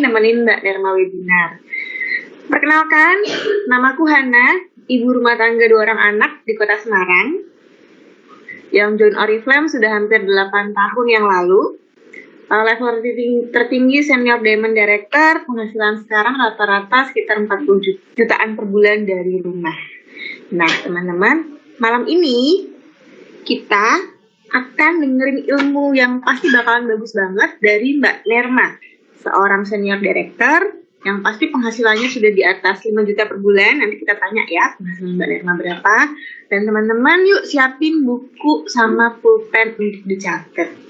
nemenin Mbak Nerma webinar. Perkenalkan, namaku Hana, ibu rumah tangga 2 orang anak di kota Semarang, yang join Oriflame sudah hampir 8 tahun yang lalu. Level tertinggi senior diamond director, penghasilan sekarang rata-rata sekitar 40 jutaan per bulan dari rumah. Nah, teman-teman, malam ini kita akan dengerin ilmu yang pasti bakalan bagus banget dari Mbak Nerma, seorang senior director yang pasti penghasilannya sudah di atas 5 juta per bulan. Nanti kita tanya ya penghasilan Mbak Nerma berapa. Dan teman-teman yuk siapin buku sama pulpen untuk dicatat.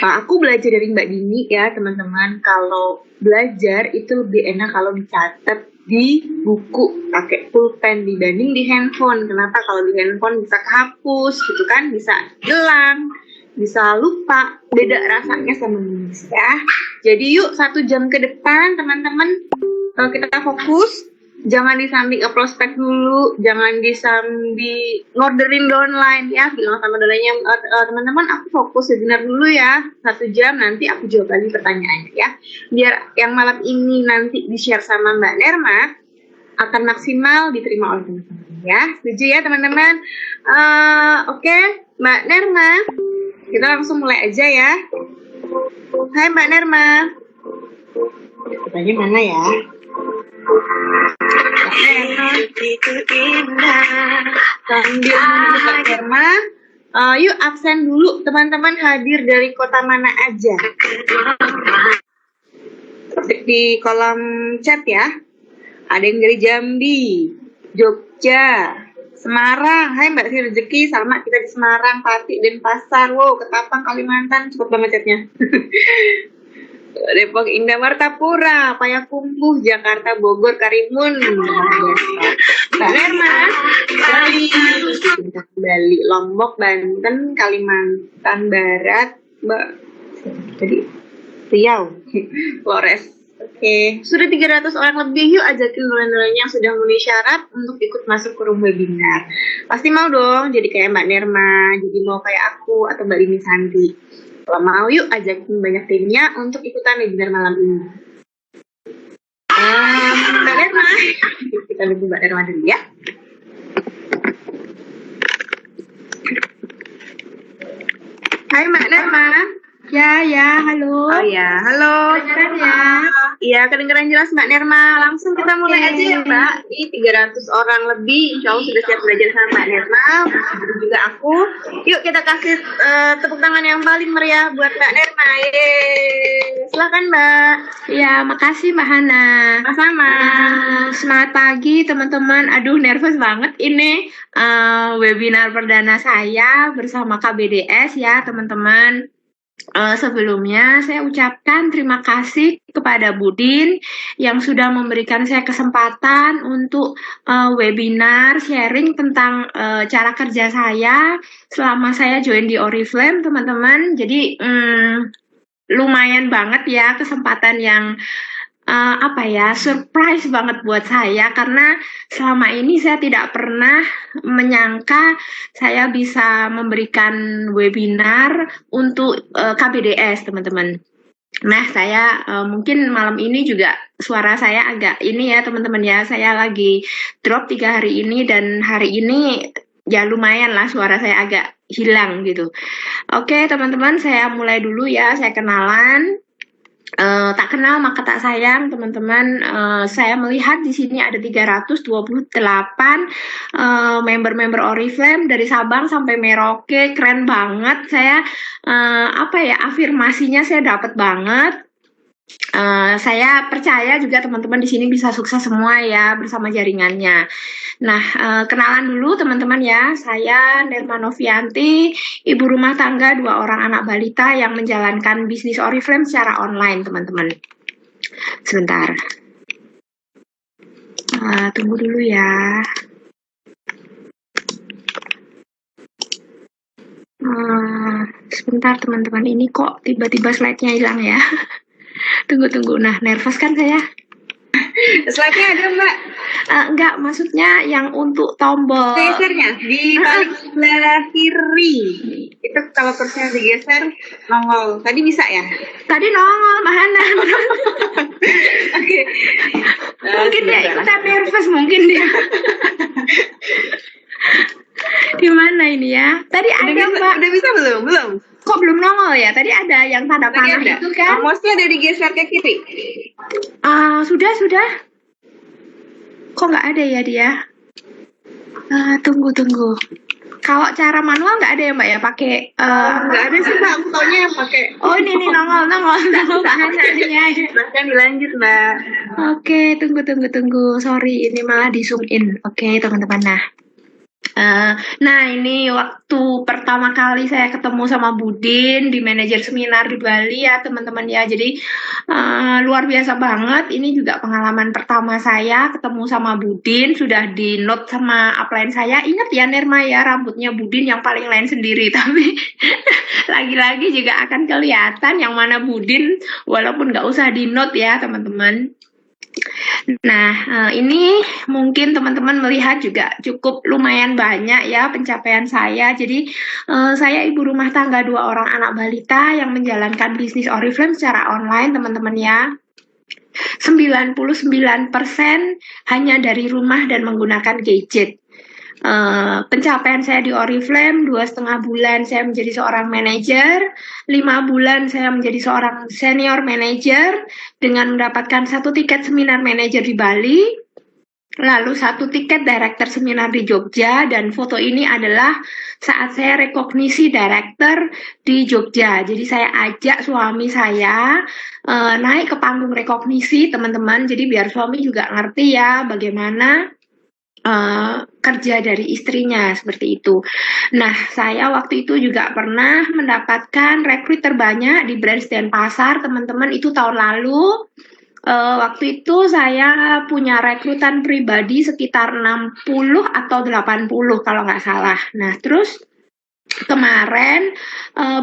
Aku belajar dari Mbak Dini ya teman-teman. Kalau belajar itu lebih enak kalau dicatat di buku pakai pulpen dibanding di handphone. Kenapa? Kalau di handphone bisa kehapus gitu kan, bisa hilang, bisa lupa, beda rasanya sama nulis ya. Jadi yuk 1 jam ke depan teman-teman kita fokus, jangan disambi prospek dulu, jangan disambi ngorderin downline ya, bilang sama downline-nya teman-teman aku fokus webinar dulu ya 1 jam, nanti aku jawab lagi pertanyaannya ya, biar yang malam ini nanti di-share sama Mbak Nerma akan maksimal diterima oleh teman-teman ya. Setuju ya teman-teman? Oke, Mbak Nerma, kita langsung mulai aja ya. Hai Mbak Nerma. Pertanyaan mana ya? Sambil Mbak Nerma, yuk absen dulu. Teman-teman hadir dari kota mana aja? Di kolom chat ya. Ada yang dari Jambi, Jogja, Semarang. Hai Mbak Rezeki, sama kita di Semarang, Pati, Denpasar, wow, Ketapang, Kalimantan, cepet banget chatnya. Depok, Indah, Martapura, Payakumbuh, Jakarta, Bogor, Karimun, Mbak Nerma, Bali, Lombok, Banten, Kalimantan Barat, Mbak tadi Riau, Flores. Oke, sudah 300 orang lebih, yuk ajakin downline yang sudah memenuhi syarat untuk ikut masuk ke room webinar. Pasti mau dong jadi kayak Mbak Nerma, jadi mau kayak aku atau Mbak Lini Santi. Kalau mau yuk ajakin banyak timnya untuk ikutan webinar malam ini. Mbak Nerma, kita lihat Mbak Nerma dulu ya. Hai Mbak Nerma. Ya, halo. Oh ya, halo. Kedengeran ya? Iya, kedengeran jelas Mbak Nerma. Langsung kita mulai aja ya Mbak. Ini 300 orang lebih, insya Allah sudah siap belajar sama Mbak Nerma, juga aku. Yuk kita kasih tepuk tangan yang paling meriah buat Mbak Nerma. Yeay. Silakan Mbak. Ya, makasih Mbak Hana. Sama-sama. Semangat pagi teman-teman. Aduh, nervous banget ini webinar perdana saya bersama KBDS ya teman-teman. Sebelumnya saya ucapkan terima kasih kepada Budin yang sudah memberikan saya kesempatan untuk webinar sharing tentang cara kerja saya selama saya join di Oriflame teman-teman. Jadi lumayan banget ya kesempatan yang surprise banget buat saya karena selama ini saya tidak pernah menyangka saya bisa memberikan webinar untuk KBDS teman-teman. Nah, saya mungkin malam ini juga suara saya agak ini ya teman-teman ya, saya lagi drop 3 hari ini dan hari ini ya lumayan lah suara saya agak hilang gitu. Oke teman-teman, saya mulai dulu ya, saya kenalan. Tak kenal maka tak sayang teman-teman. Saya melihat di sini ada 328 member-member Oriflame dari Sabang sampai Merauke, keren banget. Saya afirmasinya saya dapat banget. Saya percaya juga teman-teman di sini bisa sukses semua ya bersama jaringannya. Nah, kenalan dulu teman-teman ya. Saya Nerma Novianti, ibu rumah tangga 2 orang anak balita yang menjalankan bisnis Oriflame secara online teman-teman. Sebentar. Tunggu dulu ya. Sebentar teman-teman, ini kok tiba-tiba slide-nya hilang ya. Tunggu. Nah, nervous kan saya? Slide-nya ada Mbak? Enggak, maksudnya yang untuk tombol gesernya di paling sebelah kiri. Itu kalau kursinya digeser nongol. Tadi bisa ya? Tadi nongol, Mbak Hana. Mungkin dia juga. ikutan nervous mungkin dia. Di mana ini ya? Tadi ada Mbak. Udah bisa belum? Belum. Kok belum nongol ya? Tadi ada yang tanda Tadi panah ada. itu kan? Mouse-nya ada digeser ke kiri. Sudah. Kok nggak ada ya dia? Tunggu. Kalau cara manual nggak ada ya Mbak ya? Pakai Nggak ada sih Mbak, aku taunya yang pakai. Oh ini nongol. Hanya. Silahkan dilanjut Mbak. Oke, tunggu. Sorry, ini malah di zoom in. Oke, teman-teman. Nah ini waktu pertama kali saya ketemu sama Budin di manajer seminar di Bali ya teman-teman ya. Jadi luar biasa banget. Ini juga pengalaman pertama saya ketemu sama Budin. Sudah di note sama upline saya. Ingat ya Nirma ya, rambutnya Budin yang paling lain sendiri. Tapi lagi-lagi juga akan kelihatan yang mana Budin walaupun nggak usah di note ya teman-teman. Nah, ini mungkin teman-teman melihat juga cukup lumayan banyak ya pencapaian saya. Jadi, saya ibu rumah tangga 2 orang anak balita yang menjalankan bisnis Oriflame secara online, teman-teman ya. 99% hanya dari rumah dan menggunakan gadget. Pencapaian saya di Oriflame 2,5 bulan saya menjadi seorang manajer, 5 bulan saya menjadi seorang senior manager dengan mendapatkan 1 tiket seminar manajer di Bali, lalu 1 tiket director seminar di Jogja, dan foto ini adalah saat saya rekognisi director di Jogja. Jadi saya ajak suami saya naik ke panggung rekognisi teman-teman, jadi biar suami juga ngerti ya bagaimana kerja dari istrinya seperti itu. Nah, saya waktu itu juga pernah mendapatkan rekrut terbanyak di Brands Denpasar, teman-teman, itu tahun lalu. Waktu itu saya punya rekrutan pribadi sekitar 60 atau 80 kalau nggak salah. Nah, terus kemarin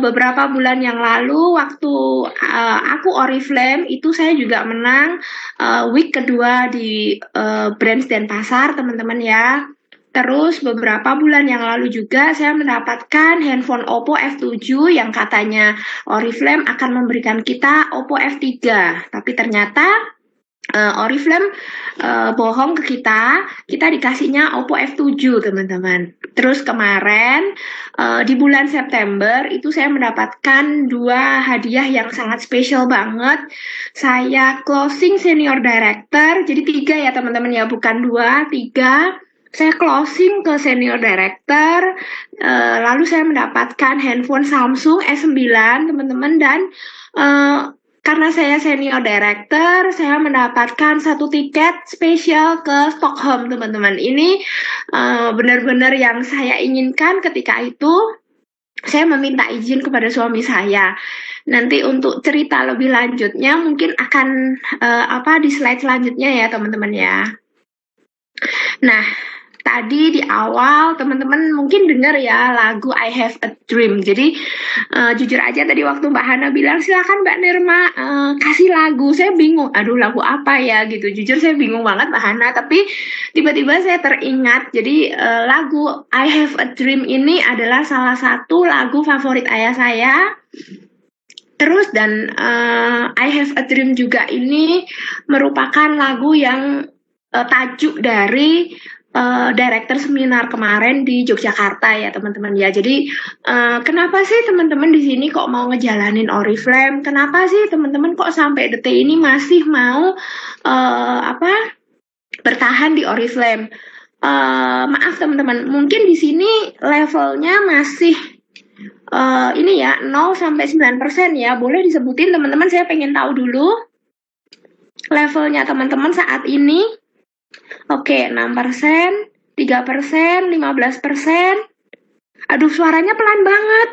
beberapa bulan yang lalu waktu aku Oriflame itu saya juga menang week kedua di Brands Denpasar teman-teman ya. Terus beberapa bulan yang lalu juga saya mendapatkan handphone Oppo F7 yang katanya Oriflame akan memberikan kita Oppo F3, tapi ternyata Oriflame bohong ke kita dikasihnya Oppo F7 teman-teman. Terus kemarin di bulan September itu saya mendapatkan 2 hadiah yang sangat spesial banget. Saya closing senior director, jadi 3 ya teman-teman ya, bukan 2, 3. Saya closing ke senior director, lalu saya mendapatkan handphone Samsung S9 teman-teman, dan karena saya senior director, saya mendapatkan 1 tiket spesial ke Stockholm, teman-teman. Ini benar-benar yang saya inginkan ketika itu. Saya meminta izin kepada suami saya. Nanti untuk cerita lebih lanjutnya mungkin akan di slide selanjutnya ya, teman-teman ya. Nah, tadi di awal teman-teman mungkin dengar ya lagu I Have a Dream. Jadi jujur aja tadi waktu Mbak Hana bilang silakan Mbak Nirma kasih lagu, saya bingung. Aduh lagu apa ya gitu. Jujur saya bingung banget Mbak Hana. Tapi tiba-tiba saya teringat. Jadi lagu I Have a Dream ini adalah salah satu lagu favorit ayah saya. Terus dan I Have a Dream juga ini merupakan lagu yang tajuk dari director seminar kemarin di Yogyakarta ya teman-teman ya. Jadi kenapa sih teman-teman di sini kok mau ngejalanin Oriflame? Kenapa sih teman-teman kok sampai detik ini masih mau bertahan di Oriflame? Maaf teman-teman, mungkin di sini levelnya masih ini ya 0 sampai 9% ya. Boleh disebutin teman-teman, saya pengen tahu dulu levelnya teman-teman saat ini. Oke, 6%, 3%, 15%. Aduh, suaranya pelan banget.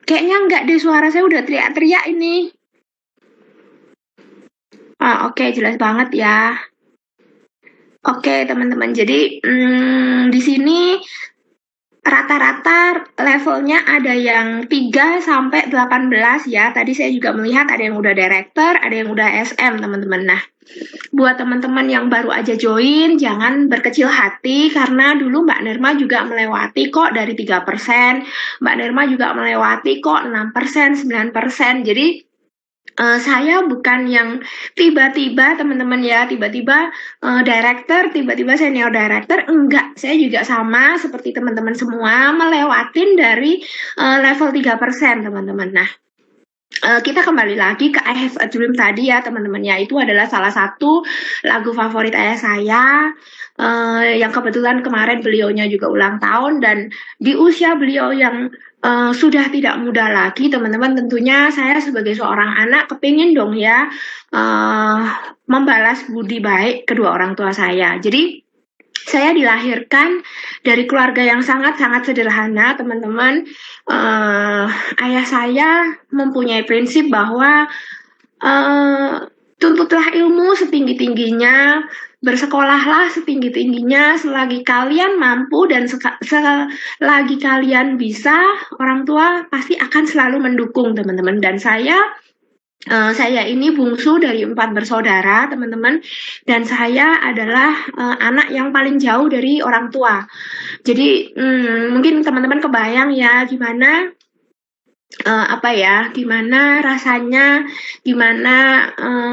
Kayaknya enggak deh, suara saya udah teriak-teriak ini. Oke, jelas banget ya. Oke, teman-teman. Jadi, di sini rata-rata levelnya ada yang 3 sampai 18 ya. Tadi saya juga melihat ada yang udah director, ada yang udah SM, teman-teman. Nah, buat teman-teman yang baru aja join, jangan berkecil hati karena dulu Mbak Nirma juga melewati kok dari 3%, Mbak Nirma juga melewati kok 6%, 9%. Jadi Saya bukan yang tiba-tiba teman-teman ya, tiba-tiba director, tiba-tiba senior director, enggak. Saya juga sama seperti teman-teman semua melewatin dari level 3% teman-teman. Nah, kita kembali lagi ke I Have a Dream tadi ya teman-teman ya, itu adalah salah satu lagu favorit ayah saya, yang kebetulan kemarin beliaunya juga ulang tahun, dan di usia beliau yang sudah tidak muda lagi teman-teman, tentunya saya sebagai seorang anak kepingin dong ya membalas budi baik kedua orang tua saya. Jadi saya dilahirkan dari keluarga yang sangat-sangat sederhana, teman-teman. Ayah saya mempunyai prinsip bahwa tuntutlah ilmu setinggi-tingginya, bersekolahlah setinggi-tingginya, selagi kalian mampu dan selagi kalian bisa, orang tua pasti akan selalu mendukung, teman-teman. Dan saya ini bungsu dari 4 bersaudara, teman-teman, dan saya adalah anak yang paling jauh dari orang tua. Jadi mungkin teman-teman kebayang ya gimana gimana rasanya, gimana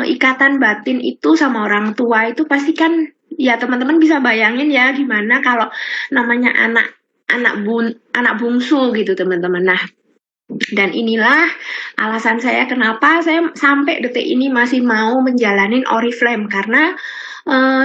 ikatan batin itu sama orang tua itu pasti kan ya teman-teman bisa bayangin ya gimana kalau namanya anak bungsu gitu teman-teman. Nah, dan inilah alasan saya kenapa saya sampai detik ini masih mau menjalanin Oriflame, karena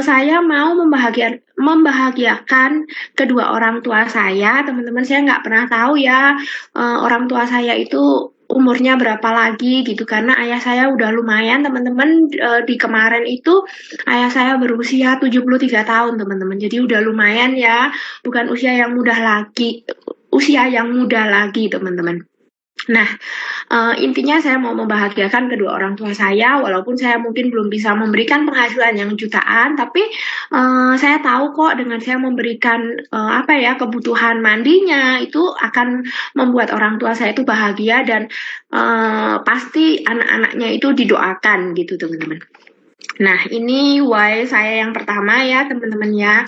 saya mau membahagiakan kedua orang tua saya, teman-teman. Saya nggak pernah tahu ya orang tua saya itu umurnya berapa lagi gitu, karena ayah saya udah lumayan teman-teman. Di kemarin itu ayah saya berusia 73 tahun teman-teman, jadi udah lumayan ya, bukan usia yang muda lagi teman-teman. Nah, intinya saya mau membahagiakan kedua orang tua saya, walaupun saya mungkin belum bisa memberikan penghasilan yang jutaan, tapi saya tahu kok dengan saya memberikan kebutuhan mandinya itu akan membuat orang tua saya itu bahagia, dan pasti anak-anaknya itu didoakan gitu teman-teman. Nah, ini why saya yang pertama ya teman-teman ya.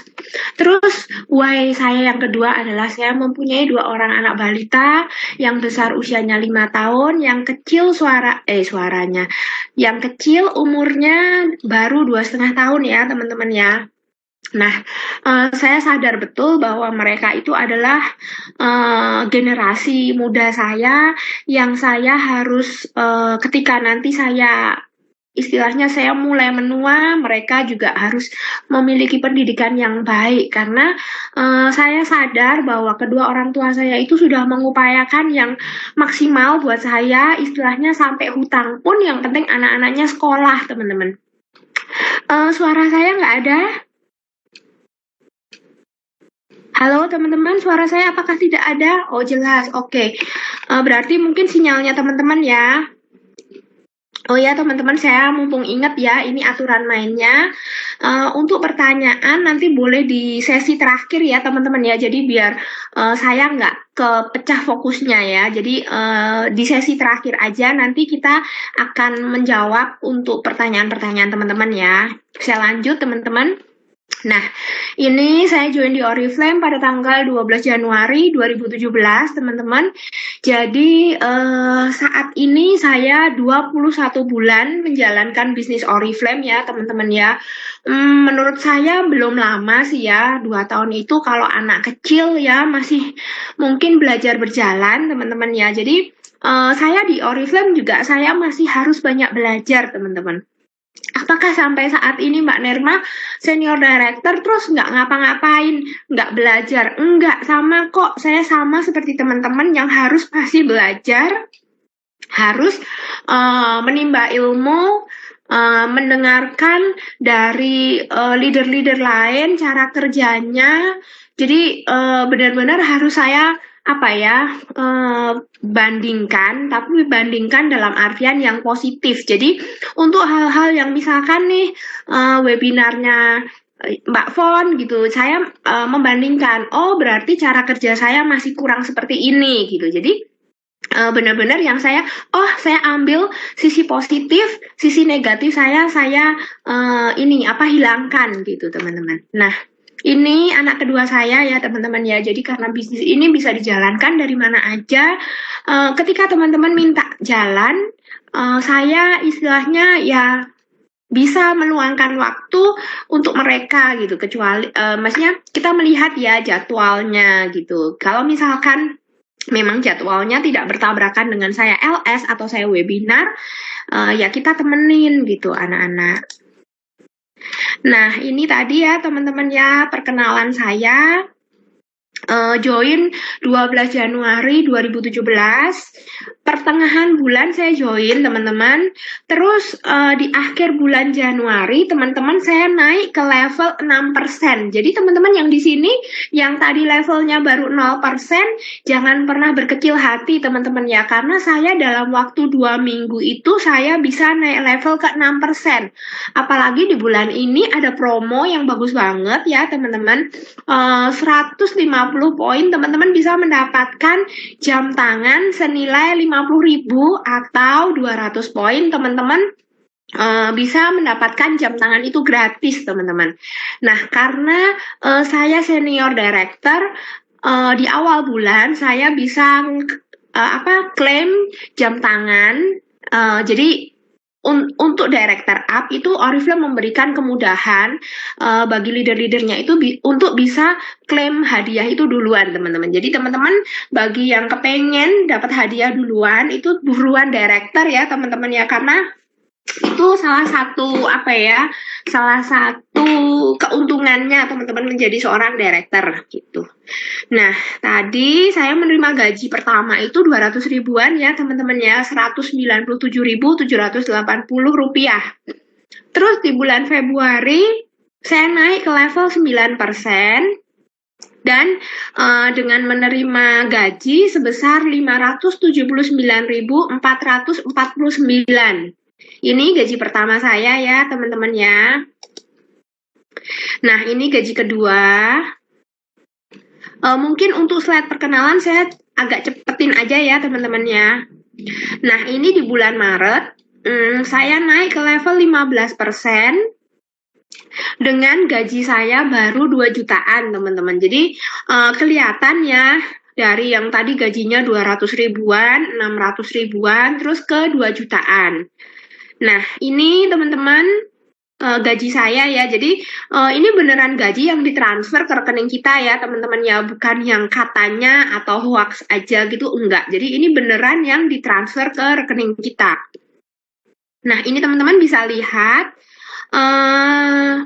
Terus why saya yang kedua adalah saya mempunyai 2 orang anak balita, yang besar usianya 5 tahun, yang kecil suaranya, yang kecil umurnya baru 2,5 tahun ya teman-teman ya. Nah, saya sadar betul bahwa mereka itu adalah generasi muda saya, yang saya harus ketika nanti istilahnya saya mulai menua, mereka juga harus memiliki pendidikan yang baik, karena saya sadar bahwa kedua orang tua saya itu sudah mengupayakan yang maksimal buat saya, istilahnya sampai hutang pun yang penting anak-anaknya sekolah teman-teman. Suara saya nggak ada? Halo teman-teman, suara saya apakah tidak ada? Oh jelas, oke. Berarti mungkin sinyalnya teman-teman ya. Oh ya teman-teman, saya mumpung ingat ya, ini aturan mainnya. Untuk pertanyaan nanti boleh di sesi terakhir ya teman-teman ya. Jadi biar saya nggak kepecah fokusnya ya. Jadi di sesi terakhir aja nanti kita akan menjawab untuk pertanyaan-pertanyaan teman-teman ya. Saya lanjut teman-teman. Nah, ini saya join di Oriflame pada tanggal 12 Januari 2017, teman-teman. Jadi, saat ini saya 21 bulan menjalankan bisnis Oriflame ya, teman-teman ya. Menurut saya belum lama sih ya, 2 tahun itu kalau anak kecil ya masih mungkin belajar berjalan, teman-teman ya. Jadi, saya di Oriflame juga saya masih harus banyak belajar, teman-teman. Apakah sampai saat ini Mbak Nerma senior director terus nggak ngapa-ngapain, nggak belajar? Enggak, sama kok. Saya sama seperti teman-teman yang harus masih belajar, harus menimba ilmu, mendengarkan dari leader-leader lain cara kerjanya. Jadi benar-benar harus saya bandingkan, tapi bandingkan dalam artian yang positif. Jadi untuk hal-hal yang misalkan nih webinarnya Mbak Fon gitu, saya membandingkan, oh berarti cara kerja saya masih kurang seperti ini gitu. Jadi benar-benar yang saya ambil sisi positif, sisi negatif saya hilangkan gitu teman-teman. Nah, Ini anak kedua saya ya teman-teman ya. Jadi karena bisnis ini bisa dijalankan dari mana aja. Ketika teman-teman minta jalan, saya istilahnya ya bisa meluangkan waktu untuk mereka gitu. Kecuali, maksudnya kita melihat ya jadwalnya gitu. Kalau misalkan memang jadwalnya tidak bertabrakan dengan saya LS atau saya webinar, ya kita temenin gitu anak-anak. Nah, ini tadi ya teman-teman ya perkenalan saya. Join 12 Januari 2017. Pertengahan bulan saya join teman-teman. Terus di akhir bulan Januari teman-teman saya naik ke level 6%. Jadi teman-teman yang di sini yang tadi levelnya baru 0%, jangan pernah berkecil hati teman-teman ya. Karena saya dalam waktu 2 minggu itu saya bisa naik level ke 6%. Apalagi di bulan ini ada promo yang bagus banget ya teman-teman. 150 poin teman-teman bisa mendapatkan jam tangan senilai 50.000 atau 200 poin teman-teman bisa mendapatkan jam tangan itu gratis teman-teman. Nah karena saya senior director, di awal bulan saya bisa klaim jam tangan. Jadi untuk director up itu Oriflame memberikan kemudahan bagi leader-leadernya itu untuk bisa klaim hadiah itu duluan teman-teman. Jadi teman-teman bagi yang kepengen dapat hadiah duluan itu buruan director ya teman-teman ya, karena itu salah satu keuntungannya teman-teman menjadi seorang director gitu. Nah, tadi saya menerima gaji pertama itu 200 ribuan ya teman-teman ya, 197.780 rupiah. Terus di bulan Februari saya naik ke level 9%. Dan dengan menerima gaji sebesar 579.449. Ini gaji pertama saya ya teman-teman ya. Nah ini gaji kedua. Mungkin untuk slide perkenalan saya agak cepetin aja ya teman-teman ya. Nah ini di bulan Maret saya naik ke level 15%. Dengan gaji saya baru 2 jutaan teman-teman. Jadi kelihatan ya dari yang tadi gajinya 200 ribuan, 600 ribuan, terus ke 2 jutaan. Nah ini teman-teman gaji saya ya. Jadi ini beneran gaji yang ditransfer ke rekening kita ya teman-teman ya. Bukan yang katanya atau hoax aja gitu, enggak. Jadi ini beneran yang ditransfer ke rekening kita. Nah ini teman-teman bisa lihat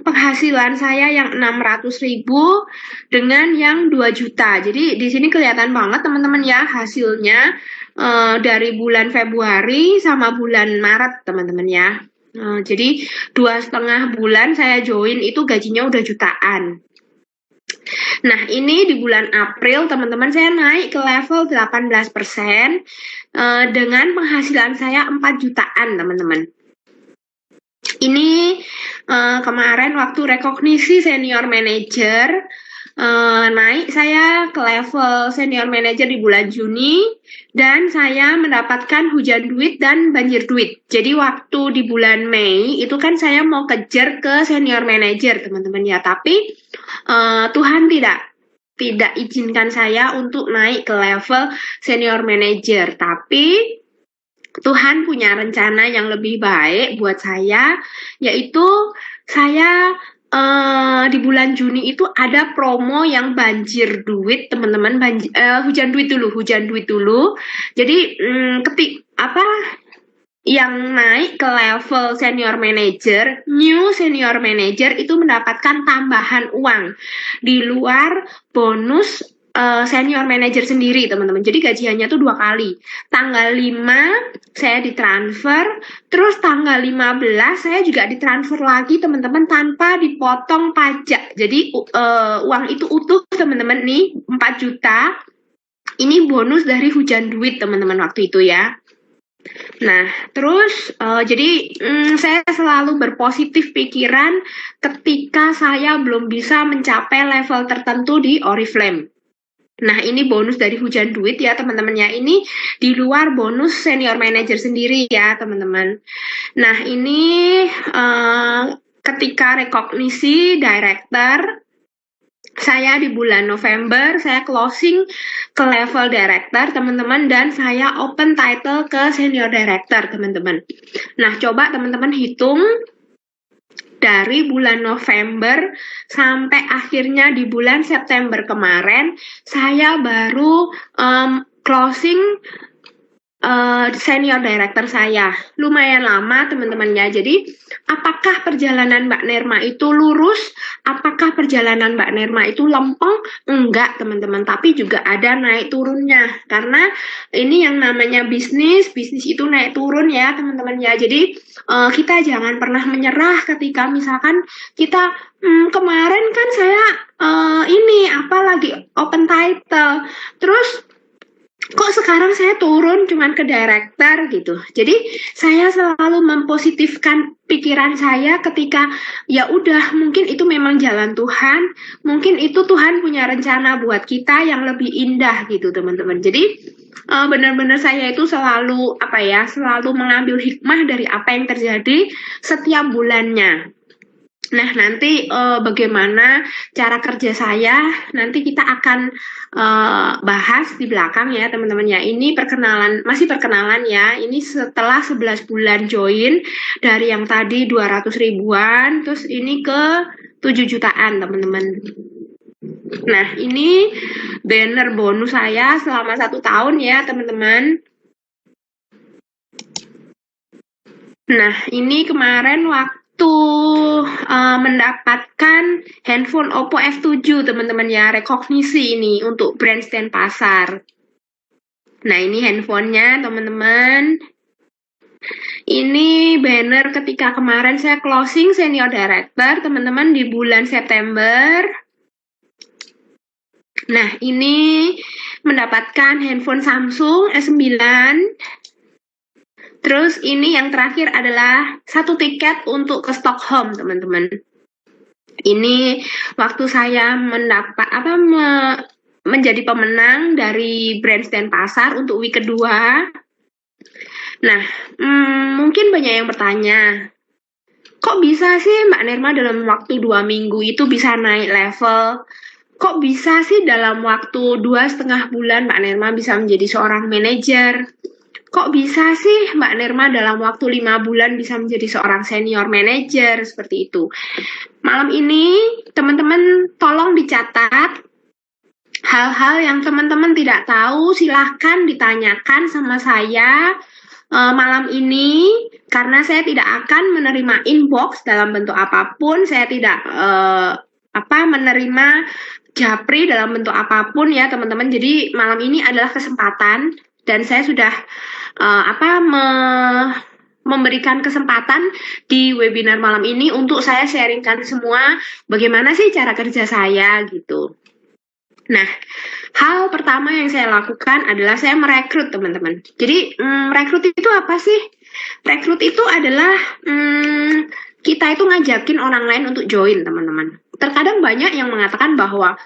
penghasilan saya yang 600.000 dengan yang 2 juta. Jadi di sini kelihatan banget teman-teman ya hasilnya dari bulan Februari sama bulan Maret teman-teman ya. Jadi 2,5 bulan saya join itu gajinya udah jutaan. Nah ini di bulan April teman-teman saya naik ke level 18% dengan penghasilan saya 4 jutaan teman-teman. Ini kemarin waktu rekognisi senior manager, naik saya ke level senior manager di bulan Juni, dan saya mendapatkan hujan duit dan banjir duit. Jadi waktu di bulan Mei itu kan saya mau kejar ke senior manager teman-teman ya, tapi Tuhan tidak izinkan saya untuk naik ke level senior manager, tapi Tuhan punya rencana yang lebih baik buat saya, yaitu saya di bulan Juni itu ada promo yang banjir duit teman-teman, hujan duit dulu. Jadi yang naik ke level senior manager, new senior manager itu mendapatkan tambahan uang di luar bonus senior manager sendiri teman-teman. Jadi gajiannya tuh 2 kali. Tanggal 5 saya ditransfer, terus tanggal 15 saya juga ditransfer lagi teman-teman tanpa dipotong pajak. Jadi uang itu utuh teman-teman nih 4 juta. Ini bonus dari hujan duit teman-teman waktu itu ya. Nah, terus jadi saya selalu berpositif pikiran ketika saya belum bisa mencapai level tertentu di Oriflame. Nah, ini bonus dari hujan duit ya teman-teman ya. Ini di luar bonus senior manager sendiri ya teman-teman. Nah, ini ketika rekognisi director, Saya di bulan November, saya closing ke level director, teman-teman, dan saya open title ke senior director, teman-teman. Nah, coba teman-teman hitung dari bulan November sampai akhirnya di bulan September kemarin, saya baru closing senior director saya. Lumayan lama teman-teman ya. Jadi apakah perjalanan Mbak Nerma itu lurus? Apakah perjalanan Mbak Nerma itu lempeng? Enggak teman-teman, tapi juga ada naik turunnya. Karena ini yang namanya bisnis itu naik turun ya teman-teman ya. Jadi kita jangan pernah menyerah ketika misalkan kita kemarin kan saya ini apa lagi open title. Terus kok sekarang saya turun cuman ke director gitu. Jadi saya selalu mempositifkan pikiran saya ketika ya udah mungkin itu memang jalan Tuhan, mungkin itu Tuhan punya rencana buat kita yang lebih indah gitu teman-teman. Jadi benar-benar saya itu selalu selalu mengambil hikmah dari apa yang terjadi setiap bulannya. Nah, nanti bagaimana cara kerja saya, nanti kita akan bahas di belakang ya teman-teman ya. Ini masih perkenalan ya. Ini setelah 11 bulan join, dari yang tadi 200 ribuan, terus ini ke 7 jutaan teman-teman. Nah, ini banner bonus saya selama 1 tahun ya teman-teman. Nah, ini kemarin waktu mendapatkan handphone Oppo F7 teman-teman ya, rekognisi ini untuk brand stand pasar. Nah, ini handphonenya teman-teman. Ini banner ketika kemarin saya closing senior director teman-teman di bulan September. Nah, ini mendapatkan handphone Samsung S9. Terus ini yang terakhir adalah 1 tiket untuk ke Stockholm, teman-teman. Ini waktu saya menjadi pemenang dari brand stand pasar untuk week kedua. Nah, mungkin banyak yang bertanya, kok bisa sih Mbak Nerma dalam waktu 2 minggu itu bisa naik level? Kok bisa sih dalam waktu 2,5 bulan Mbak Nerma bisa menjadi seorang manajer? Kok bisa sih Mbak Nerma dalam waktu 5 bulan bisa menjadi seorang senior manager seperti itu? Malam ini teman-teman tolong dicatat hal-hal yang teman-teman tidak tahu, silahkan ditanyakan sama saya malam ini, karena saya tidak akan menerima inbox dalam bentuk apapun, saya tidak menerima japri dalam bentuk apapun ya teman-teman. Jadi malam ini adalah kesempatan dan saya sudah memberikan kesempatan di webinar malam ini untuk saya sharingkan semua bagaimana sih cara kerja saya gitu. Nah, hal pertama yang saya lakukan adalah saya merekrut teman-teman. Jadi merekrut itu apa sih? Rekrut itu adalah kita itu ngajakin orang lain untuk join teman-teman. Terkadang banyak yang mengatakan bahwa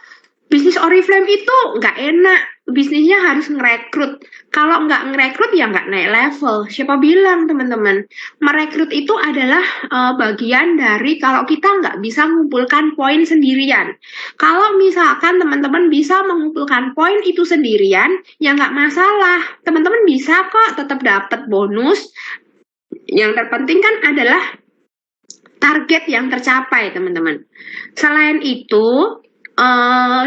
bisnis Oriflame itu nggak enak, bisnisnya harus ngerekrut. Kalau nggak ngerekrut ya nggak naik level. Siapa bilang teman-teman? Merekrut itu adalah bagian dari kalau kita nggak bisa mengumpulkan poin sendirian. Kalau misalkan teman-teman bisa mengumpulkan poin itu sendirian, ya nggak masalah. Teman-teman bisa kok tetap dapat bonus. Yang terpenting kan adalah target yang tercapai teman-teman. Selain itu,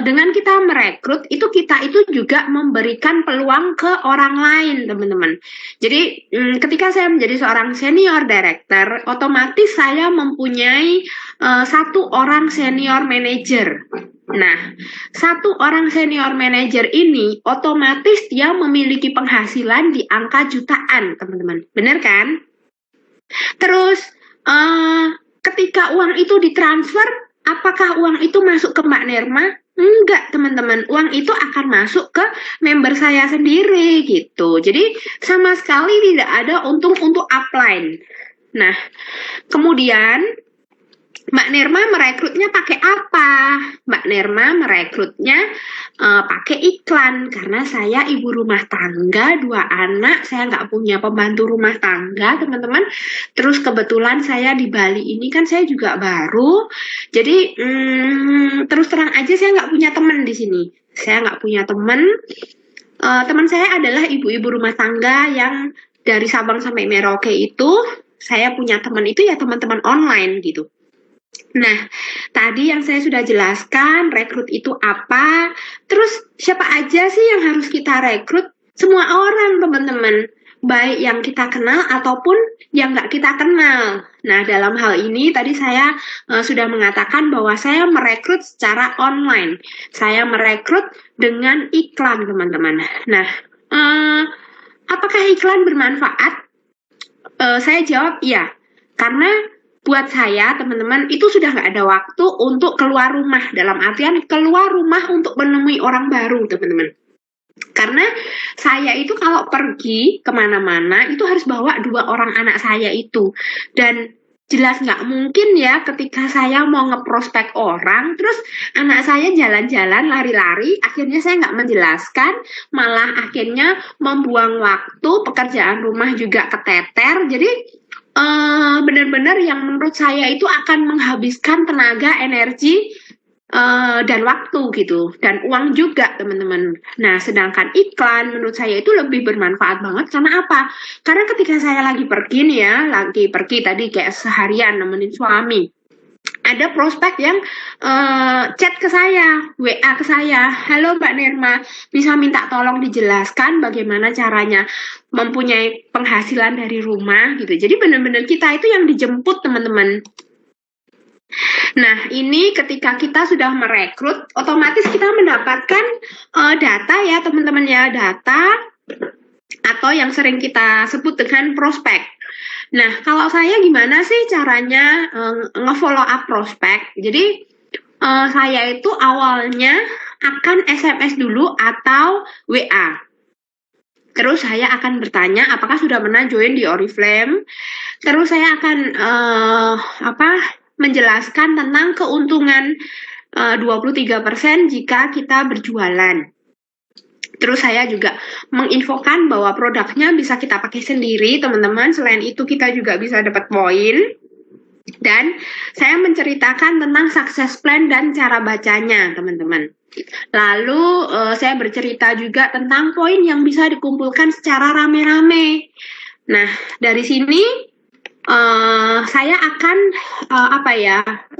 dengan kita merekrut itu kita itu juga memberikan peluang ke orang lain teman-teman. Jadi ketika saya menjadi seorang senior director, otomatis saya mempunyai 1 orang senior manager. Nah, 1 orang senior manager ini otomatis dia memiliki penghasilan di angka jutaan teman-teman, benar kan? Terus ketika uang itu ditransfer, apakah uang itu masuk ke Mbak Nerma? Enggak, teman-teman. Uang itu akan masuk ke member saya sendiri gitu. Jadi sama sekali tidak ada untung untuk upline. Nah, kemudian Mbak Nerma merekrutnya pakai apa? Mbak Nerma merekrutnya pakai iklan, karena saya ibu rumah tangga, 2 anak, saya nggak punya pembantu rumah tangga, teman-teman. Terus kebetulan saya di Bali ini kan saya juga baru, Jadi terus terang aja saya nggak punya teman di sini. Saya nggak punya teman. Teman saya adalah ibu-ibu rumah tangga yang dari Sabang sampai Merauke itu. Saya punya teman itu ya teman-teman online gitu. Nah, tadi yang saya sudah jelaskan, rekrut itu apa, terus siapa aja sih yang harus kita rekrut? Semua orang, teman-teman. Baik yang kita kenal ataupun yang nggak kita kenal. Nah, dalam hal ini tadi saya sudah mengatakan bahwa saya merekrut secara online. Saya merekrut dengan iklan, teman-teman. Nah, apakah iklan bermanfaat? Saya jawab iya, karena buat saya teman-teman itu sudah nggak ada waktu untuk keluar rumah, dalam artian keluar rumah untuk menemui orang baru, teman-teman. Karena saya itu kalau pergi kemana-mana itu harus bawa 2 orang anak saya itu, dan jelas nggak mungkin ya ketika saya mau ngeprospek orang terus anak saya jalan-jalan lari-lari, akhirnya saya nggak menjelaskan, malah akhirnya membuang waktu, pekerjaan rumah juga keteter. Jadi benar-benar yang menurut saya itu akan menghabiskan tenaga, energi, dan waktu gitu, dan uang juga, teman-teman. Nah, sedangkan iklan menurut saya itu lebih bermanfaat banget. Karena apa? Karena ketika saya lagi pergi nih ya, lagi pergi tadi kayak seharian nemenin suami, ada prospek yang chat ke saya, WA ke saya, halo Mbak Nirma, bisa minta tolong dijelaskan bagaimana caranya mempunyai penghasilan dari rumah gitu. Jadi benar-benar kita itu yang dijemput, teman-teman. Nah, ini ketika kita sudah merekrut, otomatis kita mendapatkan data ya, teman-teman ya, data atau yang sering kita sebut dengan prospek. Nah, kalau saya gimana sih caranya nge-follow up prospek? Jadi, saya itu awalnya akan SMS dulu atau WA. Terus saya akan bertanya apakah sudah pernah join di Oriflame. Terus saya akan menjelaskan tentang keuntungan 23% jika kita berjualan. Terus saya juga menginfokan bahwa produknya bisa kita pakai sendiri, teman-teman. Selain itu kita juga bisa dapat poin. Dan saya menceritakan tentang success plan dan cara bacanya, teman-teman. Lalu saya bercerita juga tentang poin yang bisa dikumpulkan secara rame-rame. Nah, dari sini saya akan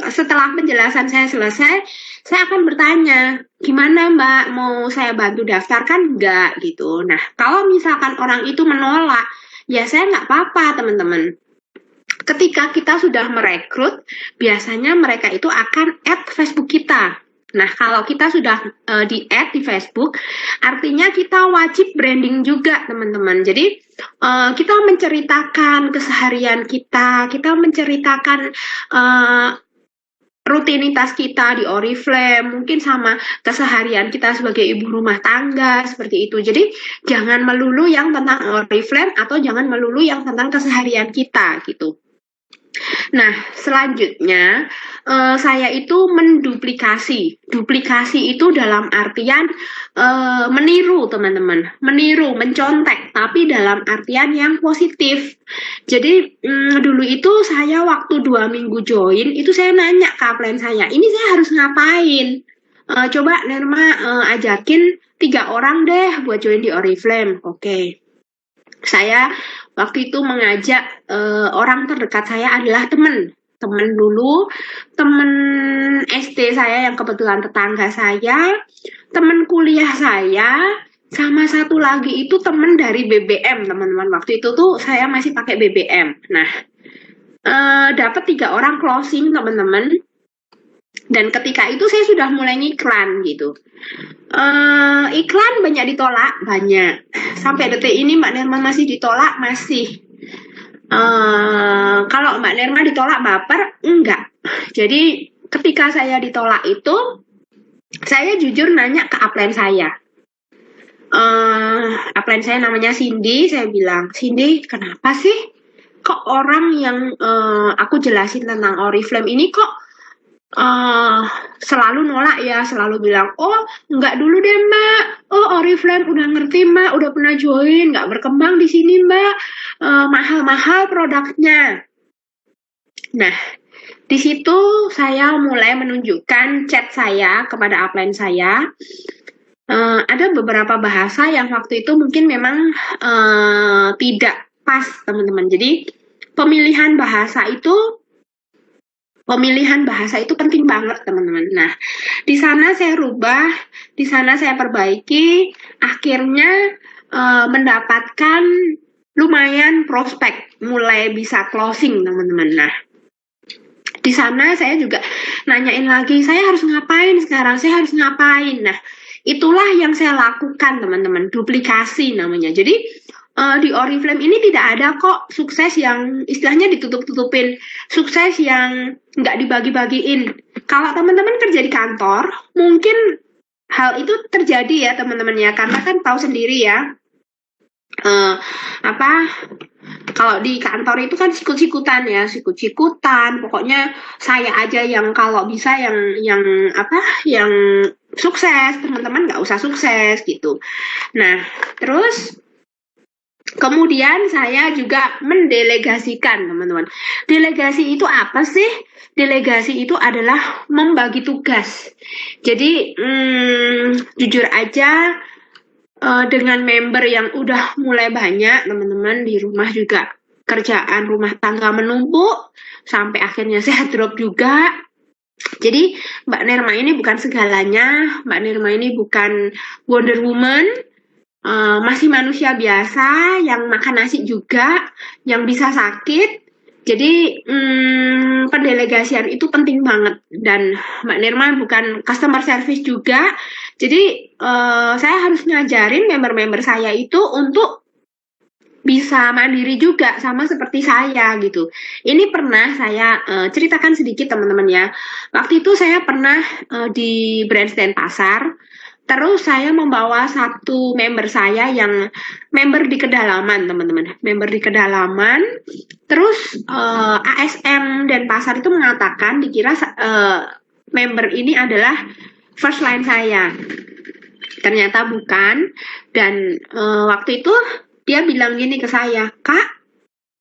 setelah penjelasan saya selesai, saya akan bertanya, gimana Mbak, mau saya bantu daftarkan enggak gitu. Nah, kalau misalkan orang itu menolak, ya saya nggak apa-apa, teman-teman. Ketika kita sudah merekrut, biasanya mereka itu akan add Facebook kita. Nah, kalau kita sudah di-add di Facebook, artinya kita wajib branding juga, teman-teman. Jadi, kita menceritakan keseharian kita menceritakan rutinitas kita di Oriflame, mungkin sama keseharian kita sebagai ibu rumah tangga, seperti itu. Jadi, jangan melulu yang tentang Oriflame atau jangan melulu yang tentang keseharian kita, gitu. Nah, selanjutnya saya itu menduplikasi. Duplikasi itu dalam artian meniru, teman-teman. Meniru, mencontek, tapi dalam artian yang positif. Jadi dulu itu saya waktu 2 minggu join, itu saya nanya ke upline saya, ini saya harus ngapain? Coba Nirma ajakin 3 orang deh buat join di Oriflame. Oke. Saya waktu itu mengajak orang terdekat saya adalah teman dulu, teman SD saya yang kebetulan tetangga saya, teman kuliah saya, sama satu lagi itu teman dari BBM, teman-teman. Waktu itu tuh saya masih pakai BBM. Nah, dapat 3 orang closing, teman-teman. Dan ketika itu saya sudah mulai ngiklan gitu. Iklan banyak ditolak, banyak. Sampai detik ini Mbak Nirma masih ditolak, masih. Kalau Mbak Nirma ditolak baper, enggak. Jadi ketika saya ditolak itu, saya jujur nanya ke upline saya. Upline saya namanya Cindy, saya bilang, Cindy, kenapa sih kok orang yang aku jelasin tentang Oriflame ini kok selalu nolak ya, selalu bilang, oh enggak dulu deh Mbak, oh Oriflame udah ngerti Mbak, udah pernah join, nggak berkembang di sini Mbak, mahal-mahal produknya. Nah, Di situ saya mulai menunjukkan chat saya kepada upline saya. Ada beberapa bahasa yang waktu itu mungkin memang tidak pas, teman-teman. Jadi pemilihan bahasa itu penting banget, teman-teman. Nah, di sana saya rubah, di sana saya perbaiki, akhirnya mendapatkan lumayan prospek, mulai bisa closing, teman-teman. Nah, di sana saya juga nanyain lagi, saya harus ngapain sekarang, saya harus ngapain. Nah, itulah yang saya lakukan, teman-teman, duplikasi namanya. Jadi di Oriflame ini tidak ada kok sukses yang istilahnya ditutup-tutupin, sukses yang nggak dibagi-bagiin. Kalau teman-teman kerja di kantor, mungkin hal itu terjadi ya, teman-teman ya, karena kan tahu sendiri ya, apa kalau di kantor itu kan sikut-sikutan, pokoknya saya aja yang kalau bisa yang sukses, teman-teman nggak usah sukses gitu. Nah, terus kemudian saya juga mendelegasikan, teman-teman. Delegasi itu apa sih? Delegasi itu adalah membagi tugas. Jadi jujur aja, dengan member yang udah mulai banyak, teman-teman, di rumah juga kerjaan rumah tangga menumpuk, sampai akhirnya saya drop juga. Jadi Mbak Nirma ini bukan segalanya, Mbak Nirma ini bukan Wonder Woman, masih manusia biasa yang makan nasi juga, yang bisa sakit. Jadi pendelegasian itu penting banget, dan Mbak Nirma bukan customer service juga. Jadi saya harus ngajarin member-member saya itu untuk bisa mandiri juga sama seperti saya gitu. Ini pernah saya ceritakan sedikit, teman-teman ya. Waktu itu saya pernah di Brandstand Pasar. Terus saya membawa satu member saya yang member di kedalaman, teman-teman. Member di kedalaman. Terus ASM dan pasar itu mengatakan dikira member ini adalah first line saya. Ternyata bukan. Dan waktu itu dia bilang gini ke saya, "Kak,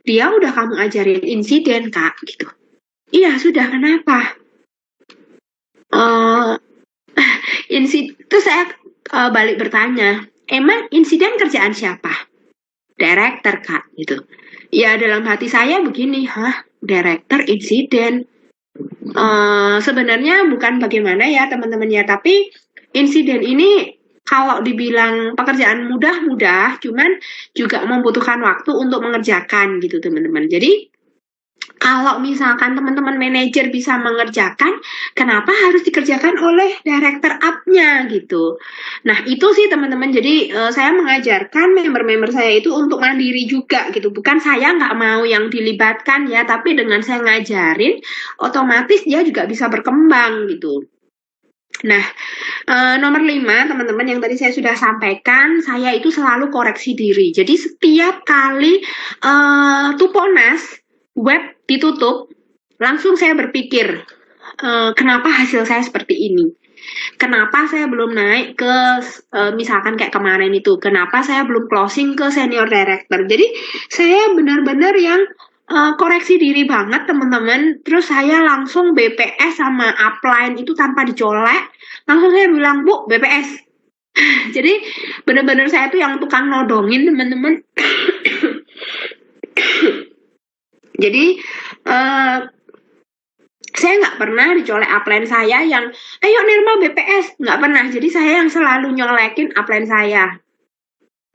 dia udah kamu ajarin insiden, Kak." Gitu. "Iya, sudah, kenapa?" Itu saya balik bertanya, "Emang insiden kerjaan siapa?" "Director, Kak." Gitu. Ya dalam hati saya begini, director insiden. Sebenarnya bukan bagaimana ya, teman-teman ya, tapi insiden ini kalau dibilang pekerjaan mudah, cuman juga membutuhkan waktu untuk mengerjakan gitu, teman-teman. Jadi kalau misalkan teman-teman manajer bisa mengerjakan, kenapa harus dikerjakan oleh director up-nya gitu. Nah, itu sih teman-teman. Jadi saya mengajarkan member-member saya itu untuk mandiri juga gitu. Bukan saya nggak mau yang dilibatkan ya, tapi dengan saya ngajarin, otomatis dia juga bisa berkembang gitu. Nah, nomor 5, teman-teman, yang tadi saya sudah sampaikan, saya itu selalu koreksi diri. Jadi setiap kali Tuponas web ditutup, langsung saya berpikir, kenapa hasil saya seperti ini? Kenapa saya belum naik ke, misalkan kayak kemarin itu, kenapa saya belum closing ke senior director? Jadi saya benar-benar yang koreksi diri banget, teman-teman. Terus saya langsung BPS sama upline itu tanpa dicolek. Langsung saya bilang, "Bu, BPS." Jadi benar-benar saya tuh yang tukang nodongin, teman-teman. Jadi saya nggak pernah dicolek upline saya yang, "Ayo Nirma BPS." Nggak pernah. Jadi saya yang selalu nyolekin upline saya.